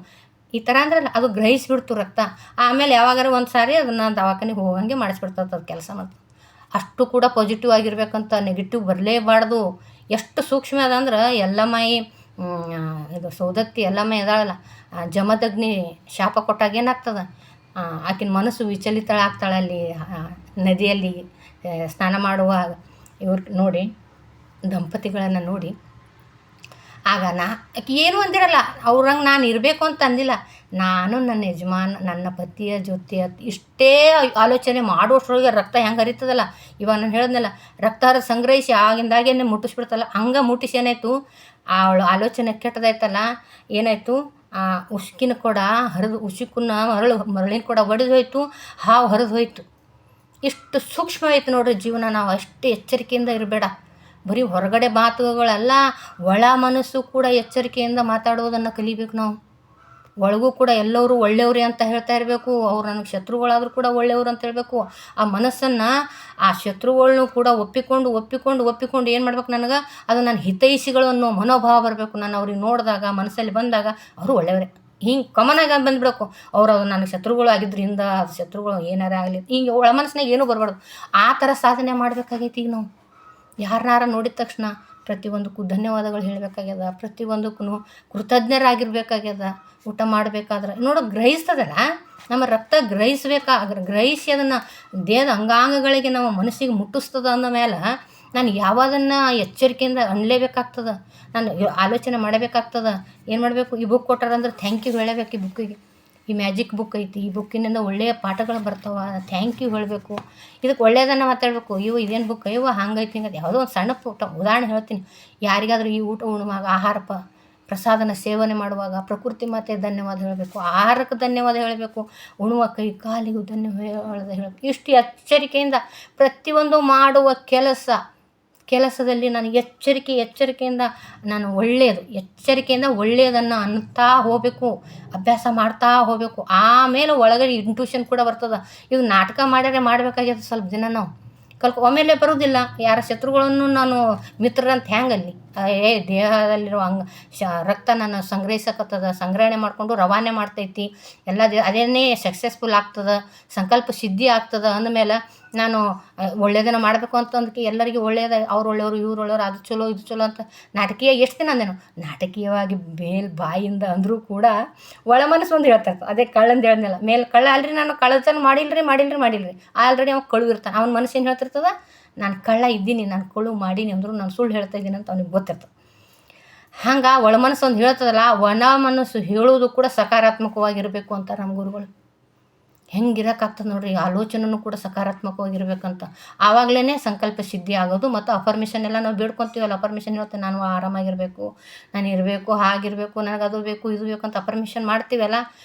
ಈ ಥರ ಅಂದ್ರಲ್ಲ ಅದು ಗ್ರಹಿಸಿಬಿಡ್ತು ರಕ್ತ. ಆಮೇಲೆ ಯಾವಾಗಾರ ಒಂದು ಸಾರಿ ಅದನ್ನು ದವಾಖಾನೆಗೆ ಹೋಗಂಗೆ ಮಾಡಿಸ್ಬಿಡ್ತದೆ ಅದು ಕೆಲಸ ಮಾಡ್ತದೆ. ಅಷ್ಟು ಕೂಡ ಪಾಸಿಟಿವ್ ಆಗಿರ್ಬೇಕಂತ, ನೆಗೆಟಿವ್ ಬರಲೇಬಾರ್ದು. ಎಷ್ಟು ಸೂಕ್ಷ್ಮ ಅದಂದ್ರೆ ಎಲ್ಲಮ್ಮಾಯಿ ಇದು ಸೌದತ್ತಿ ಎಲ್ಲಮ್ಮ ಇದಾಳಲ್ಲ, ಜಮದಗ್ನಿ ಶಾಪ ಕೊಟ್ಟಾಗ ಏನಾಗ್ತದೆ, ಆಕಿನ ಮನಸ್ಸು ವಿಚಲಿತಳಾಗ್ತಾಳೆ ಅಲ್ಲಿ ನದಿಯಲ್ಲಿ ಸ್ನಾನ ಮಾಡುವಾಗ. ಇವ್ರು ನೋಡಿ ದಂಪತಿಗಳನ್ನು ನೋಡಿ, ಆಗ ಆಕೆ ಏನೂ ಅಂದಿರಲ್ಲ, ಅವ್ರಂಗೆ ನಾನು ಇರಬೇಕು ಅಂತ ಅಂದಿಲ್ಲ, ನಾನು ನನ್ನ ಯಜಮಾನ ನನ್ನ ಪತಿಯ ಜೊತೆ ಇಷ್ಟೇ ಆಲೋಚನೆ ಮಾಡೋಷ್ರೊಳಗೆ ರಕ್ತ ಹೆಂಗೆ ಹರಿತದಲ್ಲ, ಇವಾಗ ನಾನು ಹೇಳಿದ್ನಲ್ಲ ರಕ್ತ ಸಂಗ್ರಹಿಸಿ ಆಗಿಂದಾಗೇನೆ ಮುಟ್ಟಿಸ್ಬಿಡ್ತಲ್ಲ, ಹಂಗೆ ಮುಟ್ಟಿಸಿ ಏನಾಯಿತು, ಅವಳು ಆಲೋಚನೆ ಕೆಟ್ಟದಾಯ್ತಲ್ಲ, ಏನಾಯಿತು, ಉಸುಕಿನ ಕೂಡ ಹರಿದು ಉಸುಕನ್ನ ಮರಳಿನ ಕೂಡ ಒಡೆದು ಹೋಯ್ತು, ಹಾವು ಹರಿದು ಹೋಯ್ತು. ಇಷ್ಟು ಸೂಕ್ಷ್ಮ ಆಯ್ತು ನೋಡ್ರಿ ಜೀವನ. ನಾವು ಅಷ್ಟೇ ಎಚ್ಚರಿಕೆಯಿಂದ ಇರಬೇಡ. ಬರೀ ಹೊರಗಡೆ ಮಾತುಗಳಲ್ಲ, ಒಳ ಮನಸ್ಸು ಕೂಡ ಎಚ್ಚರಿಕೆಯಿಂದ ಮಾತಾಡೋದನ್ನು ಕಲಿಬೇಕು ನಾವು. ಒಳಗೂ ಕೂಡ ಎಲ್ಲರೂ ಒಳ್ಳೆಯವ್ರೆ ಅಂತ ಹೇಳ್ತಾ ಇರಬೇಕು. ಅವ್ರು ನನಗೆ ಶತ್ರುಗಳಾದರೂ ಕೂಡ ಒಳ್ಳೆಯವರು ಅಂತ ಹೇಳಬೇಕು. ಆ ಮನಸ್ಸನ್ನು ಆ ಶತ್ರುಗಳನ್ನೂ ಕೂಡ ಒಪ್ಪಿಕೊಂಡು ಏನು ಮಾಡ್ಬೇಕು, ನನಗೆ ಅದು ನನ್ನ ಹಿತೈಷಿಗಳು ಅನ್ನೋ ಮನೋಭಾವ ಬರಬೇಕು. ನಾನು ಅವ್ರಿಗೆ ನೋಡಿದಾಗ ಮನಸ್ಸಲ್ಲಿ ಬಂದಾಗ ಅವರು ಒಳ್ಳೆಯವರೇ ಹಿಂಗೆ ಕಾಮನಾಗಿ ಬಂದುಬಿಡಬೇಕು. ಅವರು ನನಗೆ ಶತ್ರುಗಳು ಆಗಿದ್ದರಿಂದ ಅದು ಶತ್ರುಗಳು ಏನಾರೇ ಆಗಲಿ, ಹಿಂಗೆ ಒಳ ಮನಸ್ಸಿನಾಗ ಏನೂ ಬರಬಾರ್ದು. ಆ ಥರ ಸಾಧನೆ ಮಾಡಬೇಕಾಗೈತಿ. ಈಗ ನಾವು ಯಾರನ್ನಾರ ನೋಡಿದ ತಕ್ಷಣ ಪ್ರತಿಯೊಂದಕ್ಕೂ ಧನ್ಯವಾದಗಳು ಹೇಳಬೇಕಾಗ್ಯದ, ಪ್ರತಿಯೊಂದಕ್ಕೂ ಕೃತಜ್ಞರಾಗಿರ್ಬೇಕಾಗ್ಯದ. ಊಟ ಮಾಡಬೇಕಾದ್ರೆ ಗ್ರಹಿಸ್ತದಲ್ಲ, ನಮ್ಮ ರಕ್ತ ಗ್ರಹಿಸಿ ಅದನ್ನು ದೇಹದ ಅಂಗಾಂಗಗಳಿಗೆ ನಮ್ಮ ಮನಸ್ಸಿಗೆ ಮುಟ್ಟಿಸ್ತದ ಅಂದ ಮೇಲೆ ನಾನು ಯಾವದನ್ನು ಎಚ್ಚರಿಕೆಯಿಂದ ಅನ್ಲೇಬೇಕಾಗ್ತದೆ, ನಾನು ಆಲೋಚನೆ ಮಾಡಬೇಕಾಗ್ತದೆ. ಏನು ಮಾಡಬೇಕು, ಈ ಬುಕ್ ಕೊಟ್ಟಾರಂದ್ರೆ ಥ್ಯಾಂಕ್ ಯು ಹೇಳಬೇಕು. ಈ ಬುಕ್ಕಿಗೆ ಈ ಮ್ಯಾಜಿಕ್ ಬುಕ್ ಐತಿ, ಈ ಬುಕ್ಕಿನಿಂದ ಒಳ್ಳೆಯ ಪಾಠಗಳು ಬರ್ತಾವೆ, ಥ್ಯಾಂಕ್ ಯು ಹೇಳಬೇಕು. ಇದಕ್ಕೆ ಒಳ್ಳೆಯದನ್ನು ಮಾತಾಡಬೇಕು. ಇದೇನು ಬುಕ್ ಹಂಗೈತಿ ಹಿಂಗೈತಿ, ಯಾವುದೋ ಒಂದು ಸಣ್ಣ ಪುಟ್ಟ ಉದಾಹರಣೆ ಹೇಳ್ತೀನಿ. ಯಾರಿಗಾದರೂ ಈ ಊಟ ಉಣ್ಣುವಾಗ ಆಹಾರ ಪ್ರಸಾದನ ಸೇವನೆ ಮಾಡುವಾಗ ಪ್ರಕೃತಿ ಮಾತೆ ಧನ್ಯವಾದ ಹೇಳಬೇಕು, ಆಹಾರಕ್ಕೆ ಧನ್ಯವಾದ ಹೇಳಬೇಕು, ಉಣ್ಣುವ ಕೈ ಕಾಲಿಗೂ ಧನ್ಯವಾದ ಹೇಳಬೇಕು. ಇಷ್ಟು ಎಚ್ಚರಿಕೆಯಿಂದ ಪ್ರತಿಯೊಂದು ಮಾಡುವ ಕೆಲಸದಲ್ಲಿ ನಾನು ಎಚ್ಚರಿಕೆಯಿಂದ ನಾನು ಎಚ್ಚರಿಕೆಯಿಂದ ಒಳ್ಳೆಯದನ್ನು ಅನ್ನುತ್ತಾ ಹೋಗಬೇಕು, ಅಭ್ಯಾಸ ಮಾಡ್ತಾ ಹೋಗಬೇಕು. ಆಮೇಲೆ ಒಳಗಡೆ ಇಂಟ್ಯೂಷನ್ ಕೂಡ ಬರ್ತದೆ. ಇದು ನಾಟಕ ಮಾಡಬೇಕಾಗ್ಯದ ಸ್ವಲ್ಪ ದಿನ ನಾವು ಒಮ್ಮೆಲೆ ಬರೋದಿಲ್ಲ. ಯಾರ ಶತ್ರುಗಳನ್ನು ನಾನು ಮಿತ್ರರಂತ ಹೆಂಗಲ್ಲಿ ದೇಹದಲ್ಲಿರೋ ರಕ್ತ ನಾನು ಸಂಗ್ರಹಣೆ ಮಾಡಿಕೊಂಡು ರವಾನೆ ಮಾಡ್ತೈತಿ ಎಲ್ಲ ಅದೇನೇ ಸಕ್ಸಸ್ಫುಲ್ ಆಗ್ತದೆ, ಸಂಕಲ್ಪ ಸಿದ್ಧಿ ಆಗ್ತದೆ ಅಂದಮೇಲೆ ನಾನು ಒಳ್ಳೆಯದನ್ನು ಮಾಡಬೇಕು ಅಂತಂದಕ್ಕೆ ಎಲ್ಲರಿಗೂ ಒಳ್ಳೆಯದ, ಅವ್ರು ಒಳ್ಳೆಯವರು ಇವ್ರು ಒಳ್ಳೆಯವರು, ಅದು ಚಲೋ ಇದು ಚಲೋ ಅಂತ ನಾಟಕೀಯ ಎಷ್ಟು ದಿನ ಅಂದೇನು ನಾಟಕೀಯವಾಗಿ ಬಾಯಿಂದ ಅಂದರೂ ಕೂಡ ಒಳ ಮನಸ್ಸು ಒಂದು ಹೇಳ್ತಾ ಇರ್ತದೆ. ಅದೇ ಕಳ್ಳಂದು ಹೇಳ್ದಲ್ಲ, ಮೇಲೆ ಕಳ್ಳ ಅಲ್ರಿ, ನಾನು ಕಳ್ಳತನ ಮಾಡಿಲ್ರಿ ಆಲ್ರೆಡಿ ಅವ್ನು ಕಳು ಇರ್ತಾನೆ. ಅವ್ನ ಮನಸ್ಸು ಏನು ಹೇಳ್ತಿರ್ತದೆ, ನಾನು ಕಳ್ಳ ಇದ್ದೀನಿ, ನಾನು ಕಳು ಮಾಡೀನಿ ಅಂದರೂ ನಾನು ಸುಳ್ಳು ಹೇಳ್ತಾ ಇದ್ದೀನಿ ಅಂತ ಅವ್ನಿಗೆ ಗೊತ್ತಿರ್ತದೆ. ಹಂಗೆ ಒಳ ಮನಸ್ಸು ಒಂದು ಹೇಳ್ತದಲ್ಲ, ಒಣ ಮನಸ್ಸು ಹೇಳೋದು ಕೂಡ ಸಕಾರಾತ್ಮಕವಾಗಿರಬೇಕು ಅಂತ ನಮ್ಮ ಗುರುಗಳು. ಹೆಂಗಿರೋಕ್ಕಾಗ್ತದೆ ನೋಡ್ರಿ, ಆಲೋಚನೆಯೂ ಕೂಡ ಸಕಾರಾತ್ಮಕವಾಗಿರ್ಬೇಕಂತ. ಆವಾಗಲೇ ಸಂಕಲ್ಪ ಸಿದ್ಧಿ ಆಗೋದು. ಮತ್ತು ಅಫರ್ಮೇಷನ್ ಎಲ್ಲ ನಾವು ಬೇಡ್ಕೊತೀವಲ್ಲ, ಅಫರ್ಮೇಷನ್ ಹೇಳ್ತೆ ನಾನು ಆರಾಮಾಗಿರಬೇಕು, ನಾನು ಇರಬೇಕು, ಹಾಗಿರಬೇಕು, ನನಗೆ ಅದು ಬೇಕು ಇದು ಬೇಕು ಅಂತ ಅಫರ್ಮೇಷನ್ ಮಾಡ್ತೀವಲ್ಲ,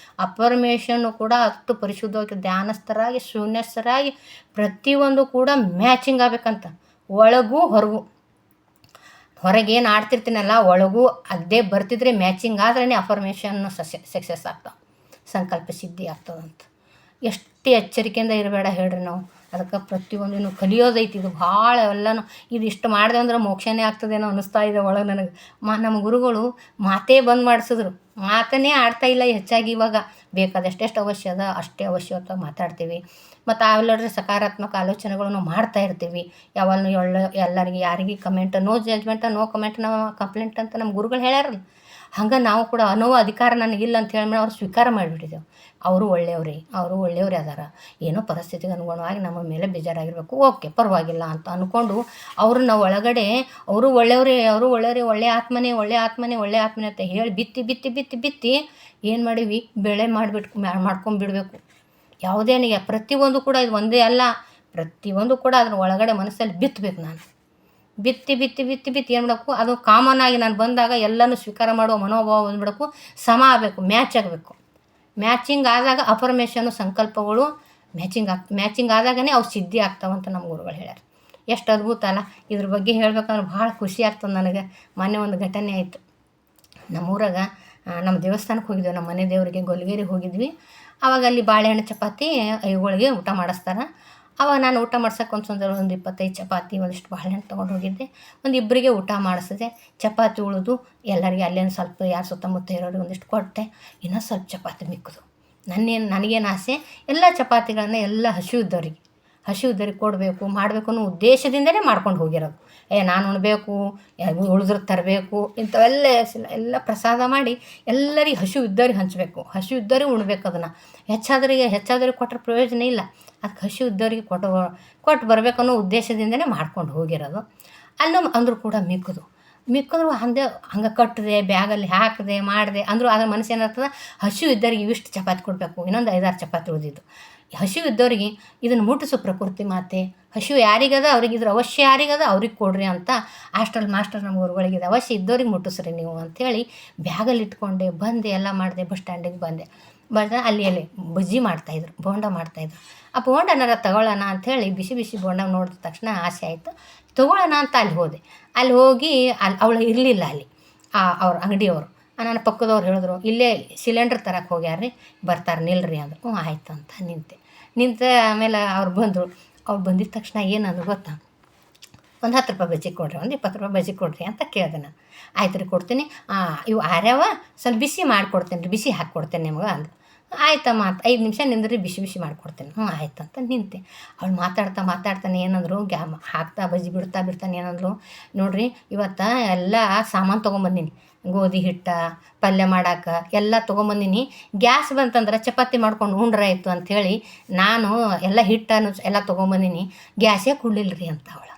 ಅಫರ್ಮೇಷನ್ನು ಕೂಡ ಅಷ್ಟು ಪರಿಶುದ್ಧವಾಗಿ ಧ್ಯಾನಸ್ಥರಾಗಿ ಶೂನ್ಯಸ್ಥರಾಗಿ ಪ್ರತಿಯೊಂದು ಕೂಡ ಮ್ಯಾಚಿಂಗ್ ಆಗಬೇಕಂತ, ಒಳಗೂ ಹೊರಗೇನು ಆಡ್ತಿರ್ತೀನಲ್ಲ ಒಳಗೂ ಅದೇ ಬರ್ತಿದ್ರೆ ಮ್ಯಾಚಿಂಗ್ ಆದ್ರೇ ಅಫರ್ಮೇಷನ್ನು ಸಕ್ಸಸ್ ಆಗ್ತಾವೆ, ಸಂಕಲ್ಪ ಸಿದ್ಧಿ ಆಗ್ತದಂತ. ಎಷ್ಟು ಎಚ್ಚರಿಕೆಯಿಂದ ಇರಬೇಡ ಹೇಳ್ರಿ ನಾವು. ಅದಕ್ಕೆ ಪ್ರತಿಯೊಂದನ್ನು ಕಲಿಯೋದೈತಿ. ಇದು ಭಾಳ ಎಲ್ಲನೂ ಇದು ಇಷ್ಟು ಮಾಡಿದೆ ಅಂದ್ರೆ ಮೋಕ್ಷನೇ ಆಗ್ತದೇನೋ ಅನ್ನಿಸ್ತಾ ಇದೆ ಒಳಗೆ ನನಗೆ. ನಮ್ಮ ಗುರುಗಳು ಮಾತೇ ಬಂದ್ ಮಾಡಿಸಿದ್ರು, ಮಾತನ್ನೇ ಆಡ್ತಾ ಇಲ್ಲ ಹೆಚ್ಚಾಗಿ. ಇವಾಗ ಬೇಕಾದಷ್ಟೆಷ್ಟು ಅವಶ್ಯ ಅದ ಅಷ್ಟೇ ಅವಶ್ಯವಾಗಿ ಮಾತಾಡ್ತೀವಿ. ಮತ್ತು ಅವೆಲ್ಲರೂ ಸಕಾರಾತ್ಮಕ ಆಲೋಚನೆಗಳನ್ನು ಮಾಡ್ತಾ ಇರ್ತೀವಿ. ಯಾವಲ್ಲೂ ಎಲ್ಲರಿಗೆ ಯಾರಿಗೆ comment, no judgement, no comment, no complaint ಅಂತ ನಮ್ಮ ಗುರುಗಳು ಹೇಳ್ಯಾರಲ್ಲ, ಹಂಗೆ ನಾವು ಕೂಡ ಅನ್ನೋ ಅಧಿಕಾರ ನನಗಿಲ್ಲ ಅಂತ ಹೇಳಿ ಅವ್ರು ಸ್ವೀಕಾರ ಮಾಡಿಬಿಟ್ಟಿದ್ದೆವು. ಅವರು ಒಳ್ಳೆಯವರೇ ಅದಾರ, ಏನೋ ಪರಿಸ್ಥಿತಿಗೆ ಅನುಗುಣವಾಗಿ ನಮ್ಮ ಮೇಲೆ ಬೇಜಾರಾಗಿರಬೇಕು, ಓಕೆ ಪರವಾಗಿಲ್ಲ ಅಂತ ಅಂದ್ಕೊಂಡು ಅವ್ರನ್ನ ಒಳಗಡೆ ಅವರು ಒಳ್ಳೆಯವರೇ ಒಳ್ಳೆಯ ಆತ್ಮನೇ ಅಂತ ಹೇಳಿ ಬಿತ್ತಿ ಏನು ಮಾಡೀವಿ, ಬೆಳೆ ಮಾಡ್ಕೊಂಡ್ಬಿಡ್ಬೇಕು. ಯಾವುದೇನಿಗೆ ಪ್ರತಿಯೊಂದು ಕೂಡ ಇದು ಒಂದೇ ಅಲ್ಲ, ಪ್ರತಿಯೊಂದು ಕೂಡ ಅದ್ರ ಒಳಗಡೆ ಮನಸ್ಸಲ್ಲಿ ಬಿತ್ತಬೇಕು. ನಾನು ಬಿತ್ತಿ ಏನು ಮಾಡಬೇಕು, ಅದು ಕಾಮನ್ ಆಗಿ ನಾನು ಬಂದಾಗ ಎಲ್ಲನೂ ಸ್ವೀಕಾರ ಮಾಡುವ ಮನೋಭಾವ ಬಂದ್ಬಿಡಬೇಕು, ಸಮ ಆಗಬೇಕು, ಮ್ಯಾಚ್ ಆಗಬೇಕು. ಮ್ಯಾಚಿಂಗ್ ಆದಾಗ ಅಫರ್ಮೇಷನು ಸಂಕಲ್ಪಗಳು ಮ್ಯಾಚಿಂಗ್ ಆದಾಗನೇ ಅವು ಸಿದ್ಧಿ ಆಗ್ತಾವಂತ ನಮ್ಮ ಗುರುಗಳು ಹೇಳ್ಯಾರ. ಎಷ್ಟು ಅದ್ಭುತ ಅಲ್ಲ. ಇದ್ರ ಬಗ್ಗೆ ಹೇಳ್ಬೇಕಂದ್ರೆ ಭಾಳ ಖುಷಿ ಆಗ್ತದೆ ನನಗೆ. ಮೊನ್ನೆ ಒಂದು ಘಟನೆ ಆಯಿತು. ನಮ್ಮೂರಾಗ ನಮ್ಮ ದೇವಸ್ಥಾನಕ್ಕೆ ಹೋಗಿದ್ವಿ, ನಮ್ಮ ಮನೆ ದೇವರಿಗೆ ಗೊಲ್ಗೇರಿಗೆ ಹೋಗಿದ್ವಿ. ಆವಾಗ ಅಲ್ಲಿ ಬಾಳೆಹಣ್ಣು ಚಪಾತಿ ಐಗಳಿಗೆ ಊಟ ಮಾಡಿಸ್ತಾರೆ. ಆವಾಗ ನಾನು ಊಟ ಮಾಡ್ಸೋಕೆ ಒಂದು 25 ಚಪಾತಿ ಒಂದಿಷ್ಟು ಬಾಳೆಹಣ್ಣು ತೊಗೊಂಡು ಹೋಗಿದ್ದೆ. ಒಂದು ಇಬ್ಬರಿಗೆ ಊಟ ಮಾಡಿಸಿದೆ. ಚಪಾತಿ ಉಳಿದು ಎಲ್ಲರಿಗೆ ಅಲ್ಲೇನು ಸ್ವಲ್ಪ ಯಾರು ಸುತ್ತಮುತ್ತ ಇರೋರಿಗೆ ಒಂದಿಷ್ಟು ಕೊಟ್ಟೆ. ಇನ್ನೂ ಸ್ವಲ್ಪ ಚಪಾತಿ ಮಿಕ್ಕಿದು. ನನಗೇನು ಆಸೆ, ಎಲ್ಲ ಚಪಾತಿಗಳನ್ನ ಎಲ್ಲ ಹಸಿವಿದ್ದವ್ರಿಗೆ ಕೊಡಬೇಕು ಮಾಡಬೇಕು ಅನ್ನೋ ಉದ್ದೇಶದಿಂದಲೇ ಮಾಡ್ಕೊಂಡು ಹೋಗಿರೋದು. ನಾನು ಉಣ್ಬೇಕು, ಉಳಿದ್ರೆ ತರಬೇಕು, ಇಂಥವೆಲ್ಲ ಎಲ್ಲ ಪ್ರಸಾದ ಮಾಡಿ ಎಲ್ಲರಿಗೆ ಹಸಿವಿದ್ದವ್ರಿಗೆ ಹಂಚಬೇಕು, ಹಸಿವಿದ್ದವ್ರಿಗೆ ಉಣ್ಬೇಕು. ಅದನ್ನು ಹೆಚ್ಚಾದವ್ರಿಗೆ ಕೊಟ್ಟರೆ ಪ್ರಯೋಜನ ಇಲ್ಲ. ಅದಕ್ಕೆ ಹಸಿವಿದ್ದವ್ರಿಗೆ ಕೊಟ್ಟು ಬರಬೇಕು ಅನ್ನೋ ಉದ್ದೇಶದಿಂದಲೇ ಮಾಡ್ಕೊಂಡು ಹೋಗಿರೋದು. ಅಂದರೂ ಕೂಡ ಮಿಕ್ಕಿದ್ರು ಹಂಗೆ ಕಟ್ಟಿದೆ, ಬ್ಯಾಗಲ್ಲಿ ಹಾಕಿದೆ, ಮಾಡಿದೆ ಅಂದರೂ ಅದ್ರ ಮನಸ್ಸು ಏನಾಗ್ತದೆ, ಹಸಿವಿದ್ದವ್ರಿಗೆ ಇವಿಷ್ಟು ಚಪಾತಿ ಕೊಡಬೇಕು, ಇನ್ನೊಂದು 5-6 ಚಪಾತಿ ಉಳಿದಿದ್ದು. ಹಸಿವಿದ್ದವ್ರಿಗೆ ಇದನ್ನು ಮುಟ್ಟಿಸೋ ಪ್ರಕೃತಿ ಮಾತೆ. ಹಸಿವು ಯಾರಿಗದ ಅವ್ರಿಗೆ ಇದ್ರ ಅವಶ್ಯ ಯಾರಿಗದ ಅವ್ರಿಗೆ ಕೊಡ್ರಿ ಅಂತ ಹಾಸ್ಟೆಲ್ ಮಾಸ್ಟರ್ ನಮ್ಮ ಊರುಗಳಿಗೆ ಅವಶ್ಯ ಇದ್ದವ್ರಿಗೆ ಮುಟ್ಟಿಸ್ರಿ ನೀವು ಅಂಥೇಳಿ ಬ್ಯಾಗಲ್ಲಿ ಇಟ್ಕೊಂಡೆ ಬಂದೆ. ಎಲ್ಲ ಮಾಡಿದೆ. ಬಸ್ ಸ್ಟ್ಯಾಂಡಿಗೆ ಬಂದೆ. ಅಲ್ಲಿ ಬಜ್ಜಿ ಮಾಡ್ತಾಯಿದ್ರು, ಬೋಂಡ ಮಾಡ್ತಾಯಿದ್ರು. ಆ ಬೋಂಡನಾರ ತಗೊಳ್ಳೋಣ ಅಂಥೇಳಿ ಬಿಸಿ ಬೋಂಡ ನೋಡಿದ ತಕ್ಷಣ ಆಸೆ ಆಯಿತು, ತೊಗೊಳ್ಳೋಣ ಅಂತ ಅಲ್ಲಿ ಹೋಗಿ ಅವಳು ಇರಲಿಲ್ಲ ಅಲ್ಲಿ ಅವ್ರ ಅಂಗಡಿಯವರು. ನನ್ನ ಪಕ್ಕದವ್ರು ಹೇಳಿದ್ರು, ಇಲ್ಲೇ ಸಿಲಿಂಡ್ರ್ ತರಕ್ಕೆ ಹೋಗ್ಯಾರ್ರಿ, ಬರ್ತಾರೆ ನಿಲ್ರಿ ಅಂದರು. ಆಯ್ತು ಅಂತ ನಿಂತೆ. ಆಮೇಲೆ ಅವ್ರು ಬಂದಿದ್ದ ತಕ್ಷಣ ಏನಂದ್ರು ಗೊತ್ತಾ, ಒಂದು 10 ರೂಪಾಯಿ ಬಜ್ಜಿ ಕೊಡ್ರಿ, ಒಂದು 20 ರೂಪಾಯಿ ಬಜ್ಜಿ ಕೊಡ್ರಿ ಅಂತ ಕೇಳಿದೆ ನಾನು. ಆಯ್ತು ರೀ ಕೊಡ್ತೀನಿ, ಇವು ಆರ್ಯಾವ ಸ್ವಲ್ಪ ಬಿಸಿ ಮಾಡಿಕೊಡ್ತೇನೆ ರೀ, ಬಿಸಿ ಹಾಕ್ಕೊಡ್ತೇನೆ ನಿಮ್ಗೆ ಅಂದರು. ಆಯ್ತಮ್ಮ 5 ನಿಮಿಷ ನಿಂದ್ರಿ, ಬಿಸಿ ಮಾಡಿಕೊಡ್ತೇನೆ. ಆಯ್ತು ಅಂತ ನಿಂತೆ. ಅವಳು ಮಾತಾಡ್ತಾನೆ ಏನಂದ್ರು, ಬಜ್ಜಿ ಬಿಡ್ತಾನೆ ಏನಂದ್ರು, ನೋಡಿರಿ ಇವತ್ತು ಎಲ್ಲ ಸಾಮಾನು ತೊಗೊಂಬಂದೀನಿ, ಗೋಧಿ ಹಿಟ್ಟು ಪಲ್ಯ ಮಾಡಾಕ ಎಲ್ಲ ತೊಗೊಂಬಂದಿನಿ. ಗ್ಯಾಸ್ ಬಂತಂದ್ರೆ ಚಪಾತಿ ಮಾಡ್ಕೊಂಡು ಉಂಡ್ರಾಯ್ತು ಅಂಥೇಳಿ ನಾನು ಎಲ್ಲ ಹಿಟ್ಟನ್ನು ಎಲ್ಲ ತೊಗೊಂಬಂದಿನಿ, ಗ್ಯಾಸೇ ಕೊಡಲಿಲ್ಲರಿ ಅಂತ ಅವಳು.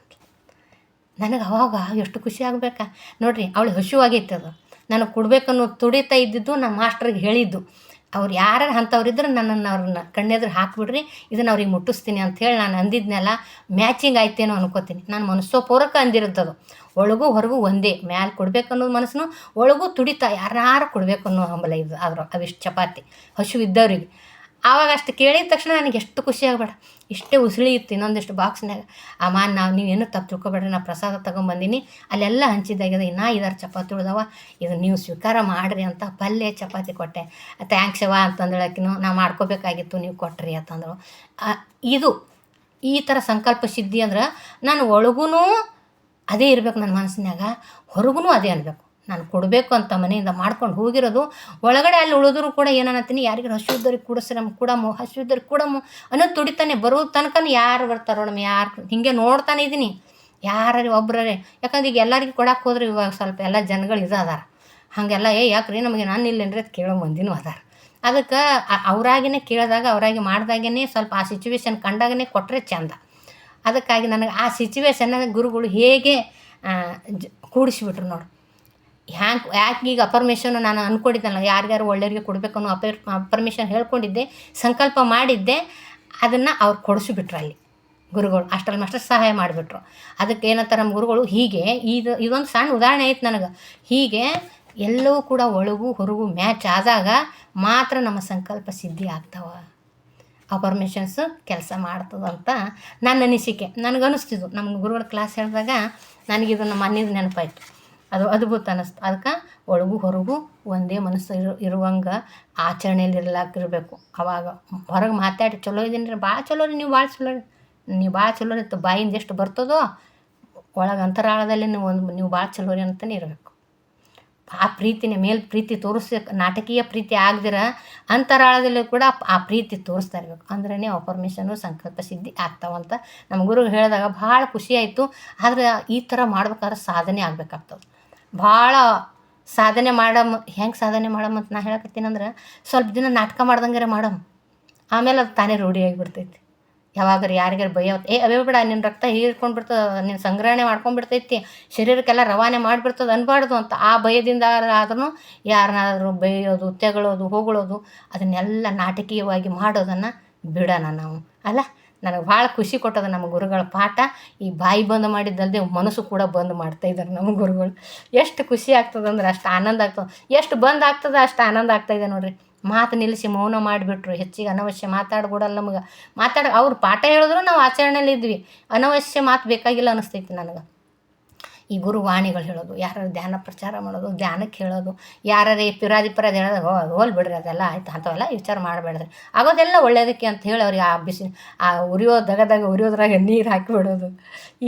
ನನಗೆ ಅವಾಗ ಎಷ್ಟು ಖುಷಿ ಆಗಬೇಕಾ ನೋಡಿರಿ. ಅವಳು ಹಸಿವಾಗೈತೆ. ಅದು ನನಗೆ ಕೊಡ್ಬೇಕನ್ನೋ ತುಡಿತಾ ಇದ್ದಿದ್ದು ನಮ್ಮ ಮಾಸ್ಟ್ರಿಗೆ ಹೇಳಿದ್ದು. ಅವ್ರು ಯಾರು ಅಂಥವ್ರಿದ್ರೆ ಅವ್ರನ್ನ ಕಣ್ಣೆದ್ರು ಹಾಕಿಬಿಡ್ರಿ, ಇದನ್ನು ಅವ್ರಿಗೆ ಮುಟ್ಟಿಸ್ತೀನಿ ಅಂಥೇಳಿ ನಾನು ಅಂದಿದ್ನೆಲ್ಲ ಮ್ಯಾಚಿಂಗ್ ಆಯ್ತೇನೋ ಅನ್ಕೋತೀನಿ. ನಾನು ಮನಸ್ಸೋಪೂರ್ವಕ ಅಂದಿರುತ್ತದು. ಒಳಗೂ ಹೊರಗೂ ಒಂದೇ, ಮ್ಯಾಲೆ ಕೊಡ್ಬೇಕು ಅನ್ನೋದು ಮನಸ್ಸು, ಒಳಗೂ ತುಡಿತಾ ಯಾರು ಕೊಡಬೇಕು ಅನ್ನೋ ಹಂಬಲ ಇದು ಅವಿಷ್ಟು ಚಪಾತಿ ಹಸಿವಿದ್ದವ್ರಿಗೆ. ಆವಾಗ ಅಷ್ಟು ಕೇಳಿದ ತಕ್ಷಣ ನನಗೆ ಎಷ್ಟು ಖುಷಿ ಆಗಬೇಡ, ಇಷ್ಟೇ ಉಸುಳಿ ಇತ್ತು ಇನ್ನೊಂದಿಷ್ಟು ಬಾಕ್ಸ್ನಾಗ. ನೀವೇನು ತಪ್ಪು ತಿಳ್ಕೊಬೇಡ್ರಿ, ನಾನು ಪ್ರಸಾದ ತೊಗೊಂಬಂದಿನಿ, ಅಲ್ಲೆಲ್ಲ ಹಂಚಿದ್ದಾಗಿದೆ, ಇನ್ನೂ 5-6 ಚಪಾತಿ ಉಳ್ದವ, ಇದು ನೀವು ಸ್ವೀಕಾರ ಮಾಡಿರಿ ಅಂತ ಪಲ್ಯ ಚಪಾತಿ ಕೊಟ್ಟೆ. ಥ್ಯಾಂಕ್ಸವ್ವ ಅಂತಂದಳಕಿನೂ, ನಾ ಮಾಡ್ಕೋಬೇಕಾಗಿತ್ತು, ನೀವು ಕೊಟ್ರಿ ಅಂತಂದರು. ಈ ಥರ ಸಂಕಲ್ಪ ಸಿದ್ಧಿ ಅಂದ್ರೆ ನಾನು ಒಳಗೂ ಅದೇ ಇರಬೇಕು, ನನ್ನ ಮನಸ್ಸಿನಾಗ ಹೊರಗೂ ಅದೇ ಅನ್ಬೇಕು. ನಾನು ಕೊಡಬೇಕು ಅಂತ ಮನೆಯಿಂದ ಮಾಡ್ಕೊಂಡು ಹೋಗಿರೋದು, ಒಳಗಡೆ ಅಲ್ಲಿ ಉಳಿದ್ರು ಕೂಡ ಏನನ್ನತ್ತೀನಿ, ಯಾರಿಗಾರು ಹಸಿವಿದ್ದವ್ರಿಗೆ ಕೂಡಮು ಹಸಿವಿದ್ದವ್ರಿಗೆ ಅನ್ನೋದು ತುಡಿತಾನೆ. ಬರೋ ತನಕ ಯಾರು ಬರ್ತಾರೋ ಯಾರು ಹೀಗೆ ನೋಡ್ತಾನೆ ಇದ್ದೀನಿ, ಯಾರು ಒಬ್ಬರೇ. ಯಾಕಂದ್ರೆ ಈಗ ಎಲ್ಲರಿಗೂ ಕೊಡಕ್ಕೆ ಹೋದ್ರೆ ಇವಾಗ ಸ್ವಲ್ಪ ಎಲ್ಲ ಜನಗಳು ಅದಾರ, ಹಾಗೆಲ್ಲ ಯಾಕ್ರಿ ನಮಗೆ ನಾನು ಇಲ್ಲೇನ್ರಿ ಅದು ಕೇಳೋ ಮಂದಿನೂ ಅದಾರ. ಅದಕ್ಕೆ ಅವರಾಗಿನೇ ಕೇಳಿದಾಗ ಅವರಾಗಿ ಮಾಡಿದಾಗೇ ಸ್ವಲ್ಪ ಆ ಸಿಚುವೇಶನ್ ಕಂಡಾಗೇ ಕೊಟ್ಟರೆ ಚೆಂದ. ಅದಕ್ಕಾಗಿ ನನಗೆ ಆ ಸಿಚುವೇಶನ್ನಾಗ ಗುರುಗಳು ಹೇಗೆ ಕೂಡಿಸಿಬಿಟ್ರು ನೋಡಿ. ಯಾಕೆ ಈಗ ಅಫರ್ಮೇಷನ್ನು ನಾನು ಅಂದ್ಕೊಂಡಿದ್ದಲ್ಲ, ಯಾರ್ಯಾರು ಒಳ್ಳೆಯವ್ರಿಗೆ ಕೊಡಬೇಕು ಅನ್ನೋ ಅಫರ್ಮೇಷನ್ ಹೇಳ್ಕೊಂಡಿದ್ದೆ, ಸಂಕಲ್ಪ ಮಾಡಿದ್ದೆ, ಅದನ್ನು ಅವ್ರು ಕೊಡಿಸಿಬಿಟ್ರು ಅಲ್ಲಿ ಗುರುಗಳು. ಅಷ್ಟರಲ್ಲಿ ಮಾಸ್ಟರ್ ಸಹಾಯ ಮಾಡಿಬಿಟ್ರು. ಅದಕ್ಕೆ ಏನಂತಾರೆ ನಮ್ಮ ಗುರುಗಳು, ಹೀಗೆ ಇದೊಂದು ಸಣ್ಣ ಉದಾಹರಣೆ ಆಯ್ತು ನನಗೆ. ಹೀಗೆ ಎಲ್ಲವೂ ಕೂಡ ಒಳಗೂ ಹೊರಗೂ ಮ್ಯಾಚ್ ಆದಾಗ ಮಾತ್ರ ನಮ್ಮ ಸಂಕಲ್ಪ ಸಿದ್ಧಿ ಆಗ್ತಾವೆ, ಅಫರ್ಮೇಷನ್ಸು ಕೆಲಸ ಮಾಡ್ತದಂತ ನನ್ನ ಅನಿಸಿಕೆ. ನನಗನ್ನಿಸ್ತಿದ್ದು ನಮ್ಮ ಗುರುಗಳ ಕ್ಲಾಸ್ ಹೇಳಿದಾಗ ನನಗಿದು ನಮ್ಮ ಮನೆಯದು ನೆನಪಾಯಿತು. ಅದು ಅದ್ಭುತ ಅನ್ನಿಸ್ತು. ಅದಕ್ಕೆ ಒಳಗೂ ಹೊರಗೂ ಒಂದೇ ಮನಸ್ಸು ಇರುವಂಗೆ ಆಚರಣೆಯಲ್ಲಿ ಇರಬೇಕು. ಅವಾಗ ಹೊರಗೆ ಮಾತಾಡಿ ಚಲೋ ಇದ್ದೀನಿ ರೀ, ಭಾಳ ಚಲೋ ರೀ, ನೀವು ಭಾಳ ಚಲೋ ರೀ ಬಾಯಿಂದ ಎಷ್ಟು ಬರ್ತದೋ ಒಳಗೆ ಅಂತರಾಳದಲ್ಲಿ ನೀವು ಭಾಳ ಚಲೋ ರೀ ಅಂತಲೇ ಇರಬೇಕು. ಆ ಪ್ರೀತಿನೇ ಮೇಲೆ ಪ್ರೀತಿ ನಾಟಕೀಯ ಪ್ರೀತಿ ಆಗದಿರ ಅಂತರಾಳದಲ್ಲೂ ಕೂಡ ಆ ಪ್ರೀತಿ ತೋರಿಸ್ತಾ ಇರಬೇಕು. ಅಂದ್ರೇ ಅಫರ್ಮೇಷನು ಸಂಕಲ್ಪ ಸಿದ್ಧಿ ಆಗ್ತಾವಂತ ನಮ್ಮ ಗುರು ಹೇಳಿದಾಗ ಭಾಳ ಖುಷಿ ಆಯಿತು. ಆದರೆ ಈ ಥರ ಮಾಡ್ಬೇಕಾದ್ರೆ ಸಾಧನೆ ಆಗಬೇಕಾಗ್ತದೆ. ಭಾಳ ಸಾಧನೆ ಹೆಂಗೆ ಸಾಧನೆ ಮಾಡಮ್ಮಂತ ನಾ ಹೇಳಕತ್ತೀನಂದ್ರೆ, ಸ್ವಲ್ಪ ದಿನ ನಾಟಕ ಮಾಡ್ದಂಗೆ ಆಮೇಲೆ ಅದು ತಾನೇ ರೂಢಿಯಾಗಿಬಿಡ್ತೈತಿ. ಯಾವಾಗಾರು ಯಾರಿಗಾರು ಅವೇ ಬೇಡ, ನಿನ್ನ ರಕ್ತ ಹೀರ್ಕೊಂಡು ಬಿಡ್ತದೆ, ನಿನ್ನ ಸಂಗ್ರಹಣೆ ಮಾಡ್ಕೊಂಡ್ಬಿಡ್ತೈತಿ, ಶರೀರಕ್ಕೆಲ್ಲ ರವಾನೆ ಮಾಡಿಬಿಡ್ತದೆ ಅನ್ಬಾರ್ದು ಅಂತ ಆ ಭಯದಿಂದ ಆದ್ರೂ ಯಾರನ್ನಾದ್ರೂ ಬೈಯೋದು, ತೆಗಳೋದು, ಹೊಗಳೋದು, ಅದನ್ನೆಲ್ಲ ನಾಟಕೀಯವಾಗಿ ಮಾಡೋದನ್ನು ಬಿಡೋಣ ನಾವು ಅಲ್ಲ. ನನಗೆ ಭಾಳ ಖುಷಿ ಕೊಟ್ಟದ ನಮ್ಮ ಗುರುಗಳ ಪಾಠ. ಈ ಬಾಯಿ ಬಂದ್ ಮಾಡಿದ್ದಲ್ಲದೆ ಮನಸ್ಸು ಕೂಡ ಬಂದ್ ಮಾಡ್ತಾಯಿದ್ದಾರೆ ನಮ್ಮ ಗುರುಗಳು. ಎಷ್ಟು ಖುಷಿ ಆಗ್ತದೆ ಅಂದ್ರೆ ಅಷ್ಟು ಆನಂದ ಆಗ್ತದೆ, ಎಷ್ಟು ಬಂದ್ ಆಗ್ತದೆ ಅಷ್ಟು ಆನಂದ ಆಗ್ತಾಯಿದೆ ನೋಡಿರಿ. ಮಾತು ನಿಲ್ಲಿಸಿ ಮೌನ ಮಾಡಿಬಿಟ್ರು. ಹೆಚ್ಚಿಗೆ ಅನವಶ್ಯ ಮಾತಾಡ್ಬಿಡಲ್ಲ ನಮಗೆ. ಅವ್ರು ಪಾಠ ಹೇಳಿದ್ರು ನಾವು ಆಚರಣೆಯಲ್ಲಿ ಇದ್ವಿ. ಅನವಶ್ಯ ಮಾತು ಬೇಕಾಗಿಲ್ಲ ಅನ್ನಿಸ್ತೈತಿ ನನಗೆ. ಈ ಗುರುವಾಣಿಗಳು ಹೇಳೋದು, ಯಾರು ಧ್ಯಾನ ಪ್ರಚಾರ ಮಾಡೋದು, ಧ್ಯಾನಕ್ಕೆ ಹೇಳೋದು, ಯಾರೇ ಪಿರಾದಿ ಹೇಳೋದು, ಹೋಲ್ ಬಿಡ್ರಿ ಅದೆಲ್ಲ ಆಯ್ತು, ಅಂಥವೆಲ್ಲ ವಿಚಾರ ಮಾಡಬೇಡ್ರಿ, ಆಗೋದೆಲ್ಲ ಒಳ್ಳೆಯದಕ್ಕೆ ಅಂತ ಹೇಳಿ ಅವ್ರಿಗೆ ಆ ಉರಿಯೋ ದಗದಾಗ ಉರಿಯೋದ್ರಾಗ ನೀರು ಹಾಕಿಬಿಡೋದು,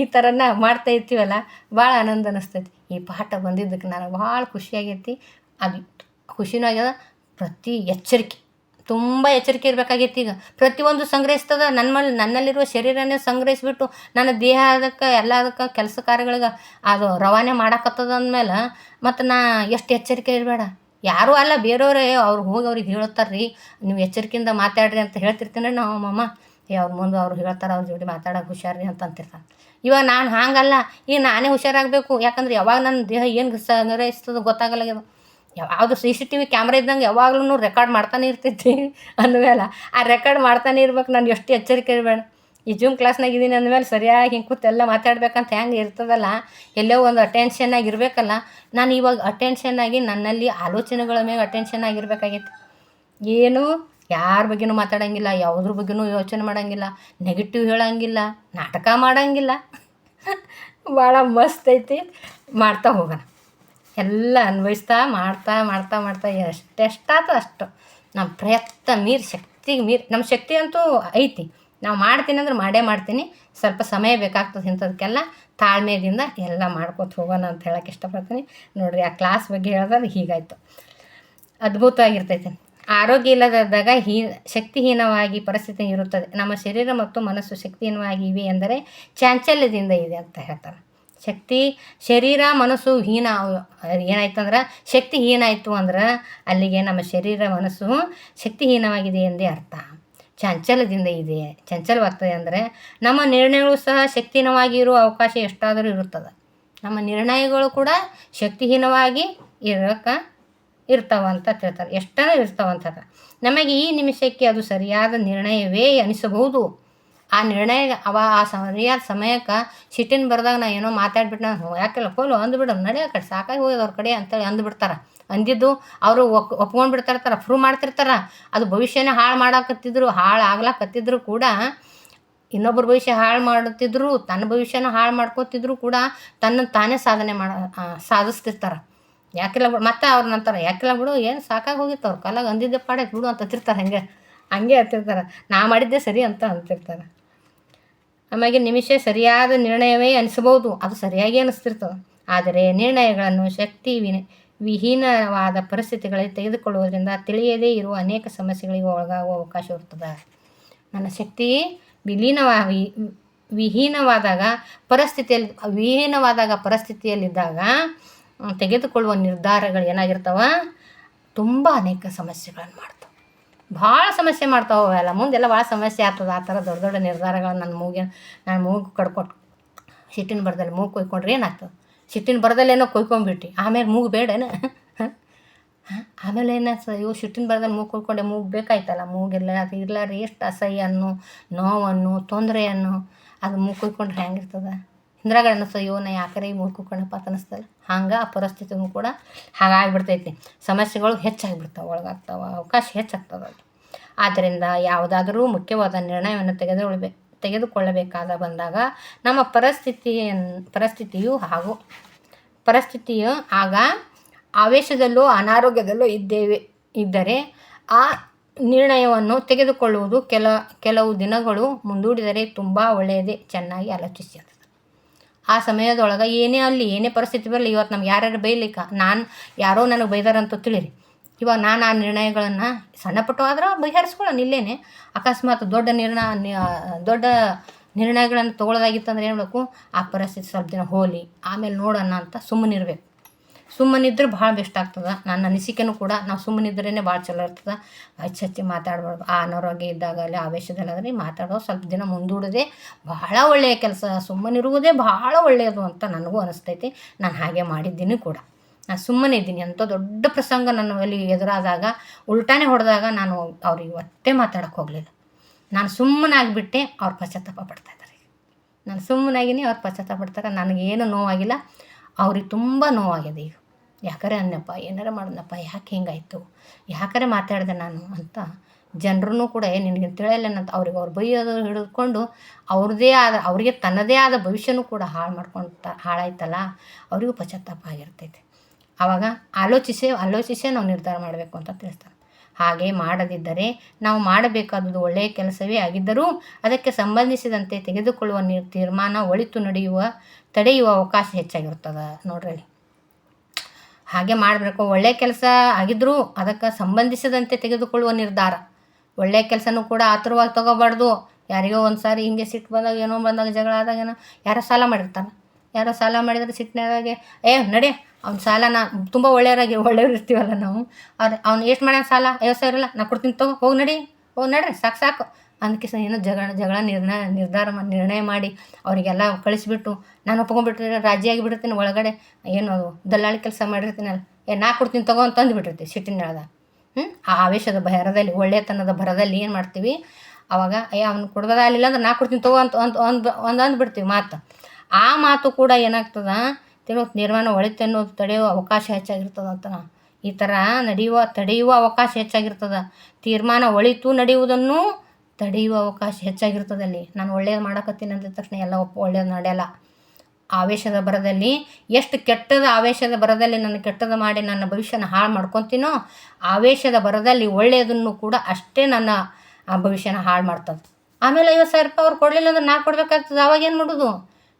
ಈ ಥರನ ಮಾಡ್ತಾ ಇರ್ತೀವಲ್ಲ, ಭಾಳ ಆನಂದ ಅನ್ನಿಸ್ತೈತಿ. ಈ ಪಾಠ ಬಂದಿದ್ದಕ್ಕೆ ನನಗೆ ಭಾಳ ಖುಷಿಯಾಗೈತಿ. ಅದು ಖುಷಿನೂ ಆಗ್ಯದ. ಪ್ರತಿ ಎಚ್ಚರಿಕೆ, ತುಂಬ ಎಚ್ಚರಿಕೆ ಇರಬೇಕಾಗೈತಿ. ಈಗ ಪ್ರತಿಯೊಂದು ಸಂಗ್ರಹಿಸ್ತದ. ನನ್ನಲ್ಲಿರುವ ಶರೀರನೇ ಸಂಗ್ರಹಿಸಿಬಿಟ್ಟು ನನ್ನ ದೇಹ ಅದಕ್ಕೆ ಎಲ್ಲದಕ್ಕೆ ಕೆಲಸ ಕಾರ್ಯಗಳಿಗೆ ಅದು ರವಾನೆ ಮಾಡಾಕತ್ತದ ಅಂದಮೇಲೆ ಮತ್ತು ನಾ ಎಷ್ಟು ಎಚ್ಚರಿಕೆ ಇರಬೇಡ. ಯಾರೂ ಅಲ್ಲ, ಬೇರೆಯವರೇ ಅವ್ರು ಹೋಗಿ ಅವ್ರಿಗೆ ಹೇಳ್ತಾರೆ ರೀ, ನೀವು ಎಚ್ಚರಿಕೆಯಿಂದ ಮಾತಾಡ್ರಿ ಅಂತ ಹೇಳ್ತಿರ್ತೀನಿ ನಾವು ಅಮ್ಮಮ್ಮ. ಅವ್ರ ಮುಂದೆ ಅವ್ರು ಹೇಳ್ತಾರೆ, ಅವ್ರ ಜೋಡಿ ಮಾತಾಡೋಕೆ ಹುಷಾರ್ರಿ ಅಂತ ಅಂತಿರ್ತಾರೆ. ಇವಾಗ ನಾನು ಹಾಗಲ್ಲ, ಈಗ ನಾನೇ ಹುಷಾರಾಗಬೇಕು. ಯಾಕಂದ್ರೆ ಯಾವಾಗ ನನ್ನ ದೇಹ ಏನು ಸಂಗ್ರಹಿಸ್ತದೋ ಗೊತ್ತಾಗಲ್ಲ. ಯಾವುದು CCTV ಕ್ಯಾಮ್ರಾ ಇದ್ದಂಗೆ ಯಾವಾಗ್ಲೂ ರೆಕಾರ್ಡ್ ಮಾಡ್ತಾನೆ ಇರ್ತೈತಿ ಅಂದಮೇಲೆ ಆ ರೆಕಾರ್ಡ್ ಮಾಡ್ತಾನೆ ಇರ್ಬೇಕು. ನಾನು ಎಷ್ಟು ಎಚ್ಚರಿಕೆ ಇರಬೇಡ. ಈ ಜೂಮ್ ಕ್ಲಾಸ್ನಾಗ ಇದ್ದೀನಿ ಅಂದಮೇಲೆ ಸರಿಯಾಗಿ ಹಿಂಗೆ ಕೂತು ಎಲ್ಲ ಮಾತಾಡ್ಬೇಕಂತ ಹೆಂಗೆ ಇರ್ತದಲ್ಲ, ಎಲ್ಲೋ ಒಂದು ಅಟೆನ್ಷನ್ನಾಗಿ ಇರಬೇಕಲ್ಲ. ನಾನು ಇವಾಗ ಅಟೆನ್ಷನ್ನಾಗಿ ನನ್ನಲ್ಲಿ ಆಲೋಚನೆಗಳ ಮೇಲೆ ಅಟೆನ್ಷನ್ ಆಗಿರ್ಬೇಕಾಗೈತಿ. ಏನು ಯಾರ ಬಗ್ಗೆನೂ ಮಾತಾಡೋಂಗಿಲ್ಲ, ಯಾವುದ್ರ ಬಗ್ಗೆನೂ ಯೋಚನೆ ಮಾಡೋಂಗಿಲ್ಲ, ನೆಗೆಟಿವ್ ಹೇಳೋಂಗಿಲ್ಲ, ನಾಟಕ ಮಾಡೋಂಗಿಲ್ಲ. ಭಾಳ ಮಸ್ತ್ ಐತಿ. ಮಾಡ್ತಾ ಹೋಗೋಣ, ಎಲ್ಲ ಅನ್ಭವಿಸ್ತಾ ಮಾಡ್ತಾ ಮಾಡ್ತಾ ಮಾಡ್ತಾ ಎಷ್ಟೆಷ್ಟಾಯ್ತು ಅಷ್ಟು ನಮ್ಮ ಪ್ರಯತ್ನ ಮೀರಿ, ಶಕ್ತಿಗೆ ಮೀರಿ. ನಮ್ಮ ಶಕ್ತಿ ಅಂತೂ ಐತಿ, ನಾವು ಮಾಡ್ತೀನಿ ಅಂದ್ರೆ ಮಾಡೇ ಮಾಡ್ತೀನಿ. ಸ್ವಲ್ಪ ಸಮಯ ಬೇಕಾಗ್ತದೆ ಇಂಥದಕ್ಕೆಲ್ಲ. ತಾಳ್ಮೆಯಿಂದ ಎಲ್ಲ ಮಾಡ್ಕೊತ ಹೋಗೋಣ ಅಂತ ಹೇಳೋಕ್ಕೆ ಇಷ್ಟಪಡ್ತೀನಿ. ನೋಡಿರಿ, ಆ ಕ್ಲಾಸ್ ಬಗ್ಗೆ ಹೇಳಿದ್ರೆ ಹೀಗಾಯಿತು. ಅದ್ಭುತವಾಗಿರ್ತೈತೆ. ಆರೋಗ್ಯ ಇಲ್ಲದಾಗ ಶಕ್ತಿಹೀನವಾಗಿ ಪರಿಸ್ಥಿತಿ ಇರುತ್ತದೆ. ನಮ್ಮ ಶರೀರ ಮತ್ತು ಮನಸ್ಸು ಶಕ್ತಿಹೀನವಾಗಿ ಇವೆ ಎಂದರೆ ಚಾಂಚಲ್ಯದಿಂದ ಇದೆ ಅಂತ ಹೇಳ್ತಾರೆ. ಶರೀರ ಮನಸ್ಸು ಏನಾಯ್ತಂದ್ರೆ ಶಕ್ತಿ ಹೀನಾಯಿತು ಅಂದ್ರೆ ಅಲ್ಲಿಗೆ ನಮ್ಮ ಶರೀರ ಮನಸ್ಸು ಶಕ್ತಿಹೀನವಾಗಿದೆ ಎಂದೇ ಅರ್ಥ. ಚಂಚಲದಿಂದ ಇದೆ, ಚಂಚಲವಾಗ್ತದೆ ಅಂದರೆ ನಮ್ಮ ನಿರ್ಣಯಗಳು ಸಹ ಶಕ್ತಿಹೀನವಾಗಿ ಇರುವ ಅವಕಾಶ ಎಷ್ಟಾದರೂ ಇರುತ್ತದೆ. ನಮ್ಮ ನಿರ್ಣಯಗಳು ಕೂಡ ಶಕ್ತಿಹೀನವಾಗಿ ಇರ್ತಾವಂತ ಹೇಳ್ತಾರೆ, ಎಷ್ಟನೇ ಇರ್ತಾವಂತ. ನಮಗೆ ಈ ನಿಮಿಷಕ್ಕೆ ಅದು ಸರಿಯಾದ ನಿರ್ಣಯವೇ ಅನಿಸಬಹುದು. ಆ ನಿರ್ಣಯ ಆ ಸರಿಯಾದ ಸಮಯಕ್ಕೆ ಸಿಟ್ಟಿನ ಬರೆದಾಗ ನಾ ಏನೋ ಮಾತಾಡ್ಬಿಟ್ಟು ನಾನು ಯಾಕೆಲ್ಲ ಹೋಲು ಅಂದುಬಿಡು, ನಡೆ ಆ ಕಡೆ ಸಾಕಾಗಿ ಹೋಗೋದು ಅವ್ರ ಕಡೆ ಅಂತೇಳಿ ಅಂದುಬಿಡ್ತಾರೆ. ಅಂದಿದ್ದು ಅವರು ಒಪ್ಕೊಂಡು ಬಿಡ್ತಾಯಿರ್ತಾರೆ, ಪ್ರೂವ್ ಮಾಡ್ತಿರ್ತಾರೆ. ಅದು ಭವಿಷ್ಯನೇ ಹಾಳು ಆಗ್ಲಾಕತ್ತಿದ್ರು ಕೂಡ, ಇನ್ನೊಬ್ಬರ ಭವಿಷ್ಯ ಹಾಳು ಮಾಡುತ್ತಿದ್ರು, ತನ್ನ ಭವಿಷ್ಯನ ಹಾಳು ಮಾಡ್ಕೋತಿದ್ರು ಕೂಡ ತಾನೇ ಸಾಧಿಸ್ತಿರ್ತಾರೆ. ಯಾಕೆಲ್ಲ ಬಿಡು, ಮತ್ತೆ ಅವ್ರನ್ನ ಅಂತಾರೆ ಯಾಕೆಲ್ಲ ಬಿಡು, ಏನು ಸಾಕಾಗಿ ಹೋಗಿತ್ತು ಅವ್ರ ಕಾಲಾಗ ಅಂದಿದ್ದೆ ಪಾಡೈತೆ ಬಿಡು ಅಂತ ಅಂತಿರ್ತಾರೆ. ಹಂಗೆ ಅಂತಿರ್ತಾರೆ. ನಾ ಮಾಡಿದ್ದೆ ಸರಿ ಅಂತ ಅಂತಿರ್ತಾರೆ. ನಮಗೆ ನಿಮಿಷ ಸರಿಯಾದ ನಿರ್ಣಯವೇ ಅನಿಸಬಹುದು, ಅದು ಸರಿಯಾಗಿ ಅನಿಸ್ತಿರ್ತದೆ. ಆದರೆ ನಿರ್ಣಯಗಳನ್ನು ವಿಹೀನವಾದ ಪರಿಸ್ಥಿತಿಗಳಿಗೆ ತೆಗೆದುಕೊಳ್ಳುವುದರಿಂದ ತಿಳಿಯದೇ ಇರುವ ಅನೇಕ ಸಮಸ್ಯೆಗಳಿಗೆ ಒಳಗಾಗುವ ಅವಕಾಶ ಇರ್ತದೆ. ನನ್ನ ಶಕ್ತಿ ವಿಹೀನವಾದಾಗ ಪರಿಸ್ಥಿತಿಯಲ್ಲಿದ್ದಾಗ ತೆಗೆದುಕೊಳ್ಳುವ ನಿರ್ಧಾರಗಳು ಏನಾಗಿರ್ತಾವ, ತುಂಬ ಅನೇಕ ಸಮಸ್ಯೆಗಳನ್ನು ಮಾಡ್ತಾವೆ. ಭಾಳ ಸಮಸ್ಯೆ ಮಾಡ್ತಾವೆ ಅವೆಲ್ಲ. ಮುಂದೆಲ್ಲ ಭಾಳ ಸಮಸ್ಯೆ ಆಗ್ತದೆ. ಆ ಥರ ದೊಡ್ಡ ದೊಡ್ಡ ನಿರ್ಧಾರಗಳನ್ನು ನಾನು ಮೂಗು ಕಡ್ಕೊಟ್ಟು ಸಿಟ್ಟಿನ ಬರದಲ್ಲಿ ಮೂಗು ಕೊಯ್ಕೊಂಡ್ರೆ ಏನಾಗ್ತದೆ? ಸಿಟ್ಟಿನ ಬರದಲ್ಲೇನೋ ಕೊಯ್ಕೊಂಡ್ಬಿಟ್ಟು ಆಮೇಲೆ ಮೂಗು ಬೇಡೇನ? ಆಮೇಲೆ ಏನಾಗ್ತದೆ, ಸಿಟ್ಟಿನ ಬರದಲ್ಲಿ ಮೂಗು ಕೊಯ್ಕೊಂಡೆ ಮೂಗು ಬೇಕಾಯ್ತಲ್ಲ, ಮೂಗೆಲ್ಲ ಅದು ಇರ್ಲಾರ್ರಿ ಎಷ್ಟು ಅಸಹ್ಯನ್ನು, ನೋವನ್ನು, ತೊಂದರೆಯನ್ನು ಅದು ಮೂಗು ಕೊಯ್ಕೊಂಡ್ರೆ ಹೆಂಗಿರ್ತದೆ? ಹಿಂದ್ರಾಗ ಅನ್ನಿಸ್ತದೆ, ನಾ ಯಾಕರೆ ಈ ಮೂಗು ಕೊಯ್ಕೊಂಡಪ್ಪ ಅಂತ ಅನ್ನಿಸ್ತಲ್ಲ. ಹಂಗೆ ಆ ಪರಿಸ್ಥಿತಿಗೂ ಕೂಡ ಹಾಗಾಗಿಬಿಡ್ತೈತಿ. ಸಮಸ್ಯೆಗಳು ಹೆಚ್ಚಾಗಿಬಿಡ್ತಾವೆ, ಒಳಗಾಗ್ತಾವೆ, ಅವಕಾಶ ಹೆಚ್ಚಾಗ್ತದೆ. ಆದ್ದರಿಂದ ಯಾವುದಾದರೂ ಮುಖ್ಯವಾದ ನಿರ್ಣಯವನ್ನು ತೆಗೆದುಕೊಳ್ಳಬೇಕಾದ ಬಂದಾಗ ನಮ್ಮ ಪರಿಸ್ಥಿತಿಯು ಆಗ ಆವೇಶದಲ್ಲೋ ಅನಾರೋಗ್ಯದಲ್ಲೋ ಇದ್ದರೆ ಆ ನಿರ್ಣಯವನ್ನು ತೆಗೆದುಕೊಳ್ಳುವುದು ಕೆಲವು ದಿನಗಳು ಮುಂದೂಡಿದರೆ ತುಂಬ ಒಳ್ಳೆಯದೇ. ಚೆನ್ನಾಗಿ ಆಲೋಚಿಸಿ. ಆ ಸಮಯದೊಳಗೆ ಏನೇ ಪರಿಸ್ಥಿತಿ ಬರಲಿ, ಇವತ್ತು ನಮ್ಗೆ ಯಾರ್ಯಾರು ಬೈಲಿಕ್ಕೆ ಯಾರೋ ನನಗೆ ಬೈದಾರಂತ ತಿಳಿರಿ. ಇವಾಗ ನಾನು ಆ ನಿರ್ಣಯಗಳನ್ನು ಸಣ್ಣ ಪುಟ್ಟ ಆದ್ರೆ ಬಗೆಹರಿಸ್ಕೊಳ್ಳೋಣ ಇಲ್ಲೇನೆ. ಅಕಸ್ಮಾತ್ ದೊಡ್ಡ ನಿರ್ಣಯಗಳನ್ನು ತೊಗೊಳ್ಳೋದಾಗಿತ್ತಂದ್ರೆ ಏನು ಮಾಡಬೇಕು, ಆ ಪರಿಸ್ಥಿತಿ ಸ್ವಲ್ಪ ದಿನ ಹೋಲಿ ಆಮೇಲೆ ನೋಡೋಣ ಅಂತ ಸುಮ್ಮನಿರ್ಬೇಕು. ಸುಮ್ಮನಿದ್ರೆ ಭಾಳ ಬೆಸ್ಟ್ ಆಗ್ತದೆ. ನನ್ನ ಅನಿಸಿಕೆನೂ ಕೂಡ ನಾವು ಸುಮ್ಮನಿದ್ರೇ ಭಾಳ ಚಲೋ ಇರ್ತದೆ. ಹಚ್ಚಿ ಮಾತಾಡ್ಬಾರ್ದು. ಆ ಅನಾರೋಗ್ಯ ಇದ್ದಾಗಲೇ ಆವೇಶದಲ್ಲಾದರೆ ಮಾತಾಡೋದು ಸ್ವಲ್ಪ ದಿನ ಮುಂದೂಡೋದೇ ಬಹಳ ಒಳ್ಳೆಯ ಕೆಲಸ. ಸುಮ್ಮನಿರುವುದೇ ಬಹಳ ಒಳ್ಳೆಯದು ಅಂತ ನನಗೂ ಅನಿಸ್ತೈತಿ. ನಾನು ಹಾಗೆ ಮಾಡಿದ್ದೀನಿ ಕೂಡ. ನಾನು ಸುಮ್ಮನೆ ಇದ್ದೀನಿ. ಅಂಥ ದೊಡ್ಡ ಪ್ರಸಂಗ ನನ್ನ ಅಲ್ಲಿ ಎದುರಾದಾಗ ಉಲ್ಟಾನೇ ಹೊಡೆದಾಗ ನಾನು ಅವ್ರಿಗೆ ಒಟ್ಟೆ ಮಾತಾಡೋಕ್ಕೆ ಹೋಗಲಿಲ್ಲ. ನಾನು ಸುಮ್ಮನಾಗಿಬಿಟ್ಟೆ. ಅವ್ರು ಪಶ್ಚಾತ್ತಾಪ ಪಡ್ತಾಯಿದ್ದಾರೆ. ನಾನು ಸುಮ್ಮನಾಗಿನಿ, ಅವ್ರು ಪಶ್ಚಾತ್ತಾಪ ಪಡ್ತಾರೆ. ನನಗೇನು ನೋವಾಗಿಲ್ಲ, ಅವ್ರಿಗೆ ತುಂಬ ನೋವಾಗಿದೆ. ಈಗ ಯಾಕರೆ ಅನ್ನಪ್ಪ, ಏನಾರ ಮಾಡಿದ್ನಪ್ಪ, ಯಾಕೆ ಹಿಂಗಾಯಿತು, ಯಾಕರೆ ಮಾತಾಡಿದೆ ನಾನು ಅಂತ ಜನರೂ ಕೂಡ ನಿನಗೆ ತಿಳಿಯಲ್ಲೇನಂತ ಅವ್ರಿಗೆ ಅವ್ರು ಬೈಯೋದು ಹಿಡಿದುಕೊಂಡು ಅವ್ರಿಗೆ ತನ್ನದೇ ಆದ ಭವಿಷ್ಯನೂ ಕೂಡ ಹಾಳಾಯ್ತಲ್ಲ, ಅವರಿಗೂ ಪಶ್ಚಾತ್ತಾಪ ಆಗಿರ್ತೈತೆ. ಆವಾಗ ಆಲೋಚಿಸೇ ನಾವು ನಿರ್ಧಾರ ಮಾಡಬೇಕು ಅಂತ ತಿಳಿಸ್ತಾರೆ. ಹಾಗೆ ಮಾಡದಿದ್ದರೆ ನಾವು ಮಾಡಬೇಕಾದುದು ಒಳ್ಳೆಯ ಕೆಲಸವೇ ಆಗಿದ್ದರೂ ಅದಕ್ಕೆ ಸಂಬಂಧಿಸಿದಂತೆ ತೆಗೆದುಕೊಳ್ಳುವ ತೀರ್ಮಾನ ಒಳಿತು ತಡೆಯುವ ಅವಕಾಶ ಹೆಚ್ಚಾಗಿರ್ತದೆ. ನೋಡ್ರಿ, ಹಾಗೆ ಮಾಡಬೇಕು. ಒಳ್ಳೆಯ ಕೆಲಸ ಆಗಿದ್ದರೂ ಅದಕ್ಕೆ ಸಂಬಂಧಿಸಿದಂತೆ ತೆಗೆದುಕೊಳ್ಳುವ ನಿರ್ಧಾರ. ಒಳ್ಳೆಯ ಕೆಲಸನೂ ಕೂಡ ಆತುರವಾಗಿ ತೊಗೋಬಾರ್ದು. ಯಾರಿಗೋ ಒಂದು ಸಾರಿ ಹಿಂಗೆ ಸಿಟ್ಟು ಬಂದಾಗ, ಏನೋ ಬಂದಾಗ, ಜಗಳ ಆದಾಗ, ಯಾರೋ ಸಾಲ ಮಾಡಿದರೆ ಸಿಟ್ಟಿನಾಗೆ ನಡಿ ಅವ್ನ ಸಾಲನ ತುಂಬ ಒಳ್ಳೆಯವ್ರು ಇರ್ತೀವಲ್ಲ ನಾವು, ಅವ್ನು ಎಷ್ಟು ಮಾಡ್ಯಾನ ಸಾಲ 50,000 ಇಲ್ಲ, ನಾ ಕೊಡ್ತೀನಿ ತಗೋ, ಹೋಗಿ ನಡ್ರಿ ಸಾಕು ಅದಕ್ಕೆ ಏನೋ ಜಗಳ ನಿರ್ಣಯ ಮಾಡಿ ಅವರಿಗೆಲ್ಲ ಕಳಿಸ್ಬಿಟ್ಟು ನಾನು ಒಪ್ಕೊಂಡ್ಬಿಟ್ಟಿದ್ರೆ ರಾಜಿಯಾಗಿ ಬಿಡ್ತೀನಿ. ಒಳಗಡೆ ಏನು ದಲ್ಲಾಳಿ ಕೆಲಸ ಮಾಡಿರ್ತೀನಲ್ಲ, ನಾ ಕೊಡ್ತೀನಿ ತಗೋ ಅಂತ ಅಂದುಬಿಟ್ಟಿರ್ತೀವಿ ಸಿಟ್ಟಿನೊಳಗೆ. ಆ ಆವೇಶದ ಭರದಲ್ಲಿ, ಒಳ್ಳೆತನದ ಭರದಲ್ಲಿ ಏನು ಮಾಡ್ತೀವಿ, ಆವಾಗ ಅವ್ನು ಕೊಡ್ಬೋದಾಗಲಿಲ್ಲ ಅಂದ್ರೆ ನಾ ಕೊಡ್ತೀನಿ ತಗೋ ಅಂತ ಅಂದ್ಬಿಡ್ತೀವಿ ಮಾತು. ಆ ಮಾತು ಕೂಡ ಏನಾಗ್ತದೆ, ನಿರ್ಮಾಣ ಒಳಿತನ್ನು ತಡೆಯುವ ಅವಕಾಶ ಹೆಚ್ಚಾಗಿರ್ತದಂತ. ಈ ಥರ ತಡೆಯುವ ಅವಕಾಶ ಹೆಚ್ಚಾಗಿರ್ತದೆ. ತೀರ್ಮಾನ ಒಳಿತು ನಡೆಯುವುದನ್ನು ತಡೆಯುವ ಅವಕಾಶ ಹೆಚ್ಚಾಗಿರ್ತದೆ. ಅಲ್ಲಿ ನಾನು ಒಳ್ಳೇದು ಮಾಡಕತ್ತೀನಿ ಅಂದ ತಕ್ಷಣ ಎಲ್ಲ ಒಳ್ಳೇದು ನಡೆಯಲ್ಲ. ಆವೇಶದ ಭರದಲ್ಲಿ, ಎಷ್ಟು ಆವೇಶದ ಭರದಲ್ಲಿ ನನ್ನ ಕೆಟ್ಟದ್ದು ಮಾಡಿ ನನ್ನ ಭವಿಷ್ಯನ ಹಾಳು ಮಾಡ್ಕೊತೀನೋ, ಆವೇಶದ ಭರದಲ್ಲಿ ಒಳ್ಳೆಯದನ್ನು ಕೂಡ ಅಷ್ಟೇ ನನ್ನ ಭವಿಷ್ಯನ ಹಾಳು ಮಾಡ್ತದೆ. ಆಮೇಲೆ 50,000 ರೂಪಾಯಿ ಅವ್ರು ಕೊಡಲಿಲ್ಲ ಅಂದ್ರೆ ನಾ ಕೊಡಬೇಕಾಗ್ತದೆ. ಅವಾಗ ಏನು ಮಾಡೋದು?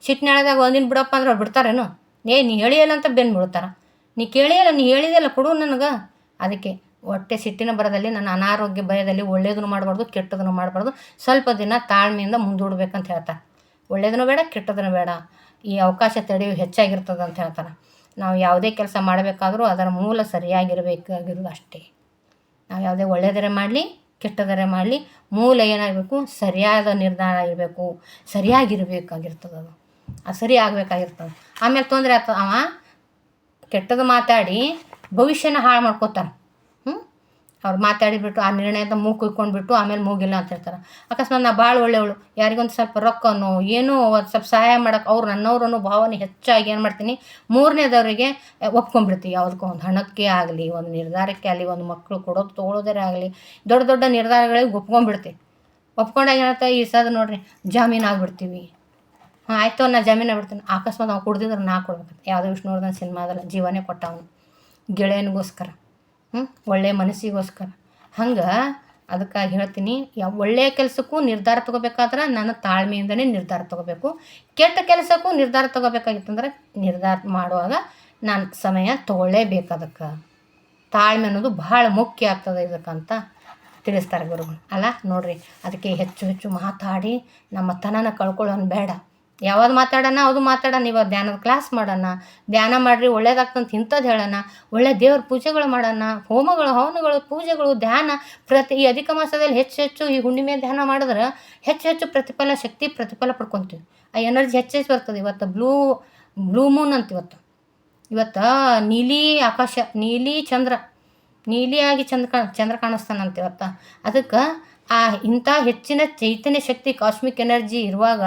ಸಿಟ್ಟಿನಾಳದಾಗ ಒಂದಿನ ಬಿಡಪ್ಪ ಅಂದ್ರೆ ಅವ್ರು ಬಿಡ್ತಾರೇನು? ನೀ ಹೇಳಿಯಲ್ಲ ಅಂತ ಬೆನ್ನು ಬಿಡ್ತಾರೆ. ನೀ ಕೇಳಿಯಲ್ಲ, ನೀ ಹೇಳಿದೆಲ್ಲ ಕೊಡು ನನಗೆ. ಅದಕ್ಕೆ ಹೊಟ್ಟೆ ಸಿಟ್ಟಿನ ಬರದಲ್ಲಿ, ನನ್ನ ಅನಾರೋಗ್ಯ ಭಯದಲ್ಲಿ ಒಳ್ಳೇದನ್ನು ಮಾಡಬಾರ್ದು, ಕೆಟ್ಟದನ್ನು ಮಾಡಬಾರ್ದು. ಸ್ವಲ್ಪ ದಿನ ತಾಳ್ಮೆಯಿಂದ ಮುಂದೂಡಬೇಕಂತ ಹೇಳ್ತಾರೆ. ಒಳ್ಳೇದನ್ನು ಬೇಡ, ಕೆಟ್ಟದನ್ನು ಬೇಡ, ಈ ಅವಕಾಶ ತಡೆಯು ಹೆಚ್ಚಾಗಿರ್ತದೆ ಅಂತ ಹೇಳ್ತಾರೆ. ನಾವು ಯಾವುದೇ ಕೆಲಸ ಮಾಡಬೇಕಾದ್ರೂ ಅದರ ಮೂಲ ಸರಿಯಾಗಿರಬೇಕಾಗಿರೋದು ಅಷ್ಟೇ. ನಾವು ಯಾವುದೇ ಒಳ್ಳೆಯದರೆ ಮಾಡಲಿ, ಕೆಟ್ಟದರೆ ಮಾಡಲಿ, ಮೂಲ ಏನಾಗಬೇಕು, ಸರಿಯಾದ ನಿರ್ಧಾರ ಇರಬೇಕು, ಸರಿಯಾಗಿರಬೇಕಾಗಿರ್ತದೆ. ಅದು ಸರಿ ಆಗಬೇಕಾಗಿರ್ತದೆ. ಆಮೇಲೆ ತೊಂದರೆ ಆಗ್ತದೆ. ಅವ ಕೆಟ್ಟದ್ದು ಮಾತಾಡಿ ಭವಿಷ್ಯನ ಹಾಳು ಮಾಡ್ಕೋತಾರೆ. ಅವ್ರು ಮಾತಾಡಿಬಿಟ್ಟು ಆ ನಿರ್ಣಯದ ಮೂಗು ಕುಯ್ಕೊಂಡ್ಬಿಟ್ಟು ಆಮೇಲೆ ಮೂಗಿಲ್ಲ ಅಂತ ಹೇಳ್ತಾರೆ. ಅಕಸ್ಮಾತ್ ನಾ ಭಾಳ ಒಳ್ಳೆಯವಳು, ಯಾರಿಗೊಂದು ಸ್ವಲ್ಪ ರೊಕ್ಕನೋ ಏನೋ ಒಂದು ಸ್ವಲ್ಪ ಸಹಾಯ ಮಾಡೋಕೆ ಅವ್ರು ನನ್ನವರು ಅನ್ನೋ ಭಾವನೆ ಹೆಚ್ಚಾಗಿ ಏನು ಮಾಡ್ತೀನಿ, ಮೂರನೇದವರಿಗೆ ಒಪ್ಕೊಂಡ್ಬಿಡ್ತೀವಿ. ಯಾವುದಕ್ಕೋ ಒಂದು ಹಣಕ್ಕೆ ಆಗಲಿ, ಒಂದು ನಿರ್ಧಾರಕ್ಕೆ ಆಗಲಿ, ಒಂದು ಮಕ್ಕಳು ತೊಗೊಳೋದೇ ಆಗಲಿ, ದೊಡ್ಡ ದೊಡ್ಡ ನಿರ್ಧಾರಗಳಿಗೆ ಒಪ್ಕೊಂಡಾಗ ಏನಾಗ್ತದೆ, ಈ ಸದ ನೋಡ್ರಿ ಜಾಮೀನು ಆಗಿಬಿಡ್ತೀವಿ. ಆಯಿತು, ನಾ ಜಾಮೀನು ಆಗ್ಬಿಡ್ತೀನಿ. ಅಕಸ್ಮಾತ್ ನಾವು ಕುಡ್ದಿದ್ರೆ ನಾ ಕೊಡ್ಬೇಕು. ಯಾವುದೋ ವಿಷ್ಣುವರ್ಧನ್ ಸಿನಿಮಾದಲ್ಲಿ ಜೀವನೇ ಕೊಟ್ಟವನು ಗೆಳೆಯನಿಗೋಸ್ಕರ, ಒಳ್ಳೆಯ ಮನಸ್ಸಿಗೋಸ್ಕರ. ಹಂಗೆ ಅದಕ್ಕಾಗಿ ಹೇಳ್ತೀನಿ, ಒಳ್ಳೆಯ ಕೆಲಸಕ್ಕೂ ನಿರ್ಧಾರ ತೊಗೋಬೇಕಾದ್ರೆ ನಾನು ತಾಳ್ಮೆಯಿಂದನೇ ನಿರ್ಧಾರ ತೊಗೋಬೇಕು. ಕೆಟ್ಟ ಕೆಲಸಕ್ಕೂ ನಿರ್ಧಾರ ತೊಗೋಬೇಕಾಗಿತ್ತಂದ್ರೆ ನಿರ್ಧಾರ ಮಾಡುವಾಗ ನಾನು ಸಮಯ ತೊಗೊಳ್ಳೇಬೇಕು. ಅದಕ್ಕೆ ತಾಳ್ಮೆ ಅನ್ನೋದು ಭಾಳ ಮುಖ್ಯ ಆಗ್ತದೆ ಇದಕ್ಕಂತ ತಿಳಿಸ್ತಾರೆ ಗುರುಗಳು ಅಲ್ಲ. ನೋಡಿರಿ, ಅದಕ್ಕೆ ಹೆಚ್ಚು ಮಾತಾಡಿ ನಮ್ಮ ತನನ ಕಳ್ಕೊಳ್ಳೋನು ಬೇಡ. ಯಾವ್ದು ಮಾತಾಡೋಣ ಅದು ಮಾತಾಡೋಣ. ಇವಾಗ ಧ್ಯಾನದ ಕ್ಲಾಸ್ ಮಾಡೋಣ, ಧ್ಯಾನ ಮಾಡಿರಿ ಒಳ್ಳೇದಾಗ್ತಂತ ಇಂಥದ್ದು ಹೇಳೋಣ, ಒಳ್ಳೆ ದೇವ್ರ ಪೂಜೆಗಳು ಮಾಡೋಣ, ಹೋಮಗಳು, ಹವನಗಳು, ಪೂಜೆಗಳು, ಧ್ಯಾನ. ಈ ಅಧಿಕ ಮಾಸದಲ್ಲಿ ಹೆಚ್ಚು ಈ ಹುಣ್ಣಿಮೆ ಧ್ಯಾನ ಮಾಡಿದ್ರೆ ಹೆಚ್ಚು ಪ್ರತಿಫಲ ಪಡ್ಕೊತೀವಿ. ಆ ಎನರ್ಜಿ ಹೆಚ್ಚು ಬರ್ತದೆ. ಇವತ್ತು ಬ್ಲೂ ಮೂನ್ ಅಂತ, ಇವತ್ತು ನೀಲಿ ಆಕಾಶ, ನೀಲಿಯಾಗಿ ಚಂದ್ರ ಕಾಣಿಸ್ತಾನಂತ ಇವತ್ತು. ಅದಕ್ಕೆ ಇಂಥ ಹೆಚ್ಚಿನ ಚೈತನ್ಯ ಶಕ್ತಿ, ಕಾಸ್ಮಿಕ್ ಎನರ್ಜಿ ಇರುವಾಗ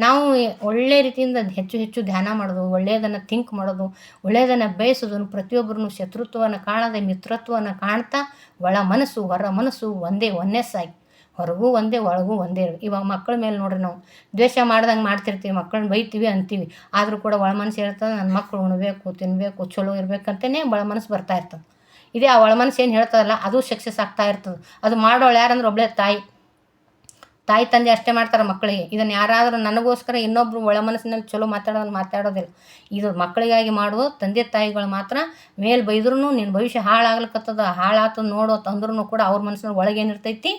ನಾವು ಒಳ್ಳೆಯ ರೀತಿಯಿಂದ ಹೆಚ್ಚು ಧ್ಯಾನ ಮಾಡೋದು, ಒಳ್ಳೆಯದನ್ನು ಥಿಂಕ್ ಮಾಡೋದು, ಒಳ್ಳೆಯದನ್ನು ಬಯಸೋದು, ಪ್ರತಿಯೊಬ್ಬರನ್ನು ಶತ್ರುತ್ವವನ್ನು ಕಾಣದೆ ಮಿತ್ರತ್ವವನ್ನು ಕಾಣ್ತಾ ಒಳ ಮನಸ್ಸು ಹೊರ ಮನಸ್ಸು ಒಂದೇಸ್ಸಾಗಿ, ಹೊರಗೂ ಒಂದೇ ಒಳಗೂ ಒಂದೇ. ಇವಾಗ ಮಕ್ಕಳ ಮೇಲೆ ನೋಡ್ರಿ, ನಾವು ದ್ವೇಷ ಮಾಡ್ದಂಗೆ ಮಾಡ್ತಿರ್ತೀವಿ, ಮಕ್ಕಳನ್ನ ಬೈತೀವಿ ಅಂತೀವಿ, ಆದರೂ ಕೂಡ ಒಳ ಮನಸ್ಸು ಹೇಳ್ತದೆ, ನನ್ನ ಮಕ್ಕಳು ಉಣ್ಬೇಕು, ತಿನ್ನಬೇಕು, ಚಲೋ ಇರಬೇಕಂತಲೇ ಒಳ ಮನಸ್ಸು ಬರ್ತಾ ಇರ್ತದೆ. ಇದೇ ಆ ಒಳ ಮನಸ್ಸು ಏನು ಹೇಳ್ತದಲ್ಲ, ಅದು ಸಕ್ಸಸ್ ಆಗ್ತಾ ಇರ್ತದೆ. ಅದು ಮಾಡೋಳು ಯಾರಂದ್ರೆ ಒಬ್ಬಳೇ ತಾಯಿ ತಂದೆ ಅಷ್ಟೇ ಮಾಡ್ತಾರೆ ಮಕ್ಕಳಿಗೆ. ಇದನ್ನು ಯಾರಾದರೂ ನನಗೋಸ್ಕರ ಇನ್ನೊಬ್ಬರು ಒಳ ಮನಸ್ಸಿನಲ್ಲಿ ಚಲೋ ಮಾತಾಡೋದಿಲ್ಲ. ಇದು ಮಕ್ಕಳಿಗಾಗಿ ಮಾಡುವ ತಂದೆ ತಾಯಿಗಳು ಮಾತ್ರ. ಮೇಲೆ ಬೈದ್ರೂ ನಿನ್ನ ಭವಿಷ್ಯ ಹಾಳಾಗ್ತದೆ ನೋಡೋ ತಂದ್ರೂ ಕೂಡ ಅವ್ರ ಮನಸ್ಸಿನಲ್ಲಿ ಒಳಗೇನಿರ್ತೈತಿ,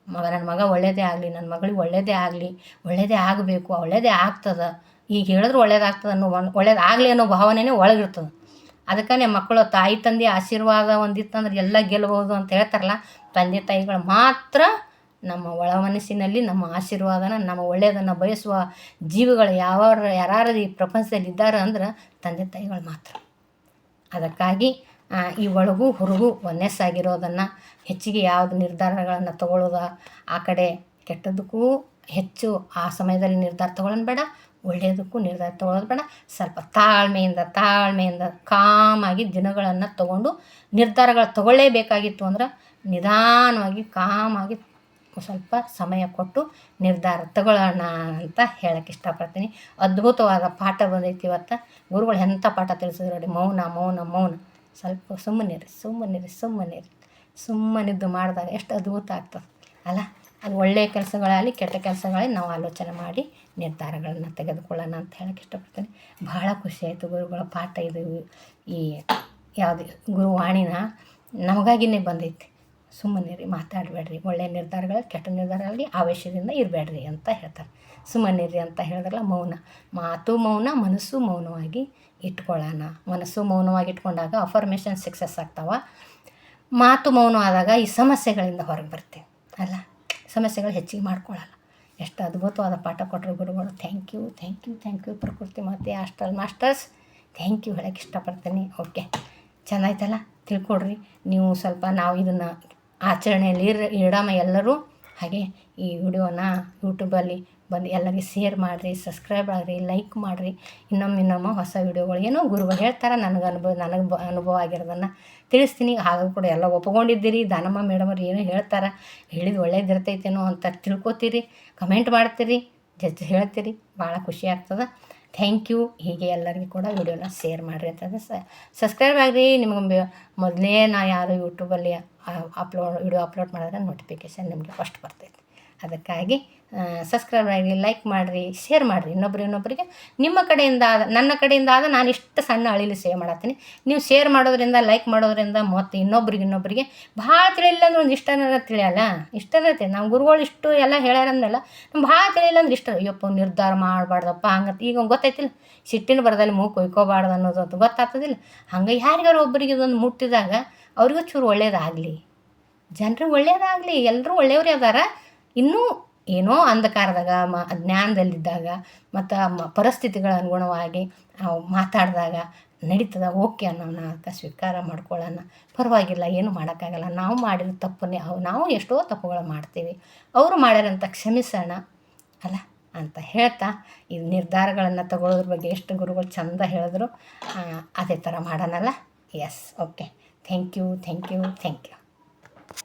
ನನ್ನ ಮಗ ಒಳ್ಳೇದೇ ಆಗಲಿ, ನನ್ನ ಮಗಳಿಗೆ ಒಳ್ಳೇದೇ ಆಗಲಿ, ಒಳ್ಳೇದೇ ಆಗಬೇಕು, ಒಳ್ಳೇದೇ ಆಗ್ತದೆ, ಈಗ ಹೇಳಿದ್ರು ಒಳ್ಳೇದಾಗ್ತದೆ ಒಳ್ಳೇದಾಗಲಿ ಅನ್ನೋ ಭಾವನೆನೇ ಒಳಗಿರ್ತದೆ. ಅದಕ್ಕೇ ಮಕ್ಕಳು ತಾಯಿ ತಂದೆ ಆಶೀರ್ವಾದ ಒಂದಿತ್ತಂದ್ರೆ ಎಲ್ಲ ಗೆಲ್ಲಬಹುದು ಅಂತ ಹೇಳ್ತಾರಲ್ಲ. ತಂದೆ ತಾಯಿಗಳು ಮಾತ್ರ ನಮ್ಮ ಒಳ ಮನಸ್ಸಿನಲ್ಲಿ ನಮ್ಮ ಆಶೀರ್ವಾದನ, ನಮ್ಮ ಒಳ್ಳೆಯದನ್ನು ಬಯಸುವ ಜೀವಿಗಳು ಯಾರು ಈ ಪ್ರಪಂಚದಲ್ಲಿ ಇದ್ದಾರೆ ಅಂದ್ರೆ ತಂದೆ ತಾಯಿಗಳು ಮಾತ್ರ. ಅದಕ್ಕಾಗಿ ಈ ಒಳಗೂ ಹೊರಗೂ ಒಂದೆಸ್ಸಾಗಿರೋದನ್ನು, ಹೆಚ್ಚಿಗೆ ಯಾವುದು ನಿರ್ಧಾರಗಳನ್ನು ತಗೊಳ್ಳೋದು, ಆ ಕಡೆ ಕೆಟ್ಟದ್ದಕ್ಕೂ ಹೆಚ್ಚು ಆ ಸಮಯದಲ್ಲಿ ನಿರ್ಧಾರ ತಗೊಳ್ಳೋಣ ಬೇಡ, ಒಳ್ಳೆಯದಕ್ಕೂ ನಿರ್ಧಾರ ತೊಗೊಳೋದು ಬೇಡ. ಸ್ವಲ್ಪ ತಾಳ್ಮೆಯಿಂದ ಕಾಮಾಗಿ ದಿನಗಳನ್ನು ತೊಗೊಂಡು ನಿರ್ಧಾರಗಳು ತೊಗೊಳ್ಳೇಬೇಕಾಗಿತ್ತು ಅಂದ್ರೆ ನಿಧಾನವಾಗಿ ಕಾಮಾಗಿ ಸ್ವಲ್ಪ ಸಮಯ ಕೊಟ್ಟು ನಿರ್ಧಾರ ತಗೊಳ್ಳೋಣ ಅಂತ ಹೇಳೋಕ್ಕೆ ಇಷ್ಟಪಡ್ತೀನಿ. ಅದ್ಭುತವಾದ ಪಾಠ ಬಂದೈತಿ ಇವತ್ತು. ಗುರುಗಳು ಎಂಥ ಪಾಠ ತಿಳಿಸಿದ್ರು ನೋಡಿ. ಮೌನ. ಸ್ವಲ್ಪ ಸುಮ್ಮನಿದ್ದು ಮಾಡಿದಾಗ ಎಷ್ಟು ಅದ್ಭುತ ಆಗ್ತದೆ ಅಲ್ಲ. ಅದು ಒಳ್ಳೆಯ ಕೆಲಸಗಳಾಗಲಿ ಕೆಟ್ಟ ಕೆಲಸಗಳೇ ನಾವು ಆಲೋಚನೆ ಮಾಡಿ ನಿರ್ಧಾರಗಳನ್ನು ತೆಗೆದುಕೊಳ್ಳೋಣ ಅಂತ ಹೇಳೋಕ್ಕೆ ಇಷ್ಟಪಡ್ತೀನಿ. ಭಾಳ ಖುಷಿಯಾಯಿತು ಗುರುಗಳ ಪಾಠ ಇದು. ಈ ಯಾವುದು ಗುರುವಾಣಿನ ನಮಗಾಗಿಯೇ ಬಂದೈತಿ. ಸುಮ್ಮನಿರಿ, ಮಾತಾಡಬೇಡ್ರಿ, ಒಳ್ಳೆಯ ನಿರ್ಧಾರಗಳು ಕೆಟ್ಟ ನಿರ್ಧಾರಗಳಲ್ಲಿ ಆವೇಶದಿಂದ ಇರಬೇಡ್ರಿ ಅಂತ ಹೇಳ್ತಾರೆ. ಸುಮ್ಮನಿರಿ ಅಂತ ಹೇಳಿದ್ರಲ್ಲ, ಮಾತು ಮೌನ, ಮನಸ್ಸು ಮೌನವಾಗಿ ಇಟ್ಕೊಳ್ಳೋಣ. ಮನಸ್ಸು ಮೌನವಾಗಿ ಇಟ್ಕೊಂಡಾಗ ಅಫರ್ಮೇಷನ್ ಸಕ್ಸಸ್ ಆಗ್ತಾವೆ. ಮಾತು ಮೌನ ಆದಾಗ ಈ ಸಮಸ್ಯೆಗಳಿಂದ ಹೊರಗೆ ಬರ್ತೀವಿ ಅಲ್ಲ, ಸಮಸ್ಯೆಗಳು ಹೆಚ್ಚಿಗೆ ಮಾಡ್ಕೊಳ್ಳಲ್ಲ. ಎಷ್ಟು ಅದ್ಭುತವಾದ ಪಾಠ ಕೊಟ್ಟರು ಗುರುಗಳು. ಥ್ಯಾಂಕ್ ಯು ಪ್ರಕೃತಿ ಮಾತೆ ಹಾಸ್ಟೆಲ್ ಮಾಸ್ಟರ್ಸ್. ಥ್ಯಾಂಕ್ ಯು ಹೇಳೋಕ್ಕೆ ಇಷ್ಟಪಡ್ತೀನಿ. ಓಕೆ, ಚೆನ್ನಾಯ್ತಲ್ಲ, ತಿಳ್ಕೊಡ್ರಿ ನೀವು ಸ್ವಲ್ಪ. ನಾವು ಇದನ್ನು ಆಚರಣೆಯಲ್ಲಿ ಇಡೋಣ ಎಲ್ಲರೂ. ಹಾಗೆ ಈ ವಿಡಿಯೋನ ಯೂಟ್ಯೂಬಲ್ಲಿ ಬಂದು ಎಲ್ಲರಿಗೆ ಶೇರ್ ಮಾಡಿರಿ, ಸಬ್ಸ್ಕ್ರೈಬ್ ಆಗಿರಿ, ಲೈಕ್ ಮಾಡಿರಿ. ಇನ್ನೊಮ್ಮೆ ಹೊಸ ವಿಡಿಯೋಗಳು ಏನೋ ಗುರುಗಳು ಹೇಳ್ತಾರೆ, ನನಗೆ ಅನುಭವ ಆಗಿರೋದನ್ನು ತಿಳಿಸ್ತೀನಿ. ಹಾಗೂ ಕೂಡ ಎಲ್ಲ ಒಪ್ಕೊಂಡಿದ್ದೀರಿ. ದಾನಮ್ಮ ಮೇಡಮರು ಏನೋ ಹೇಳ್ತಾರೆ, ಹೇಳಿದ್ದು ಒಳ್ಳೇದಿರ್ತೈತೇನೋ ಅಂತ ತಿಳ್ಕೊತೀರಿ, ಕಮೆಂಟ್ ಮಾಡ್ತೀರಿ, ಹೇಳ್ತೀರಿ. ಭಾಳ ಖುಷಿ ಆಗ್ತದೆ. Thank you. ಹೀಗೆ ಎಲ್ಲರಿಗೂ ಕೂಡ ವಿಡಿಯೋನ ಶೇರ್ ಮಾಡಿರಿ ಅಂತಂದರೆ ಸಬ್ಸ್ಕ್ರೈಬ್ ಆಗಿರಿ. ನಿಮಗೆ ಮೊದಲೇ ನಾ ಯಾರು ಯೂಟ್ಯೂಬಲ್ಲಿ ವಿಡಿಯೋ ಅಪ್ಲೋಡ್ ಮಾಡಿದ್ರೆ ನೋಟಿಫಿಕೇಷನ್ ನಿಮಗೆ ಫಸ್ಟ್ ಬರ್ತೈತೆ. ಅದಕ್ಕಾಗಿ ಸಬ್ಸ್ಕ್ರೈಬ್ ಆಗಿರಿ, ಲೈಕ್ ಮಾಡಿರಿ, ಶೇರ್ ಮಾಡಿರಿ ಇನ್ನೊಬ್ಬರಿಗೆ. ನಿಮ್ಮ ಕಡೆಯಿಂದ ನನ್ನ ಕಡೆಯಿಂದ ನಾನು ಇಷ್ಟು ಸಣ್ಣ ಅಳಿಲಿ ಸೇವ್ ಮಾಡತ್ತೀನಿ. ನೀವು ಶೇರ್ ಮಾಡೋದ್ರಿಂದ, ಲೈಕ್ ಮಾಡೋದ್ರಿಂದ ಮತ್ತು ಇನ್ನೊಬ್ರಿಗೆ ಭಾಳ ತಿಳಿಲಿಲ್ಲ ಅಂದ್ರೆ ಒಂದು ಇಷ್ಟನ ತಿಳಿಯಲ್ಲ. ಇಷ್ಟನೈತೆ ನಾವು ಗುರುಗಳು ಇಷ್ಟು ಎಲ್ಲ ಹೇಳ್ಯಾರಂದ್ಮೇಲೆ ನಮ್ಗೆ ಭಾಳ ತಿಳಿಲಿಲ್ಲ ಅಂದ್ರೆ ಇಷ್ಟ. ಅಯ್ಯಪ್ಪ ನಿರ್ಧಾರ ಮಾಡಬಾರ್ದಪ್ಪ ಹಂಗಂತ. ಈಗ ಗೊತ್ತೈತಿಲ್ಲ, ಸಿಟ್ಟಿನ ಬರದಲ್ಲಿ ಮೂಗು ಕೊಯ್ಕೋಬಾರ್ದು ಅನ್ನೋದು ಗೊತ್ತಾಗ್ತದಿಲ್ಲ. ಹಂಗೆ ಯಾರಿಗಾರು ಒಬ್ಬರಿಗೆ ಇದೊಂದು ಮುಟ್ಟಿದಾಗ ಅವ್ರಿಗೂ ಚೂರು ಒಳ್ಳೇದಾಗಲಿ, ಜನರಿಗೆ ಒಳ್ಳೇದಾಗಲಿ. ಎಲ್ಲರೂ ಒಳ್ಳೆಯವರೇ ಅದಾರ. ಇನ್ನೂ ಏನೋ ಅಂಧಕಾರದಾಗ ಅಜ್ಞಾನದಲ್ಲಿದ್ದಾಗ ಮತ್ತು ಪರಿಸ್ಥಿತಿಗಳ ಅನುಗುಣವಾಗಿ ನಾವು ಮಾತಾಡಿದಾಗ ನಡೀತದ. ಓಕೆ ಅನ್ನೋಣ, ಅದಕ್ಕೆ ಸ್ವೀಕಾರ ಮಾಡ್ಕೊಳ್ಳೋಣ. ಪರವಾಗಿಲ್ಲ, ಏನು ಮಾಡೋಕ್ಕಾಗಲ್ಲ. ನಾವು ಮಾಡಿರೋ ತಪ್ಪನ್ನೇ ನಾವು ಎಷ್ಟೋ ತಪ್ಪುಗಳು ಮಾಡ್ತೀವಿ. ಅವರು ಮಾಡ್ಯಾರಂತ ಕ್ಷಮಿಸೋಣ ಅಲ್ಲ ಅಂತ ಹೇಳ್ತಾ, ಈ ನಿರ್ಧಾರಗಳನ್ನು ತಗೊಳ್ಳೋದ್ರ ಬಗ್ಗೆ ಎಷ್ಟು ಗುರುಗಳು ಚಂದ ಹೇಳಿದ್ರು. ಅದೇ ಥರ ಮಾಡೋಣಲ್ಲ. Yes, okay. Thank you.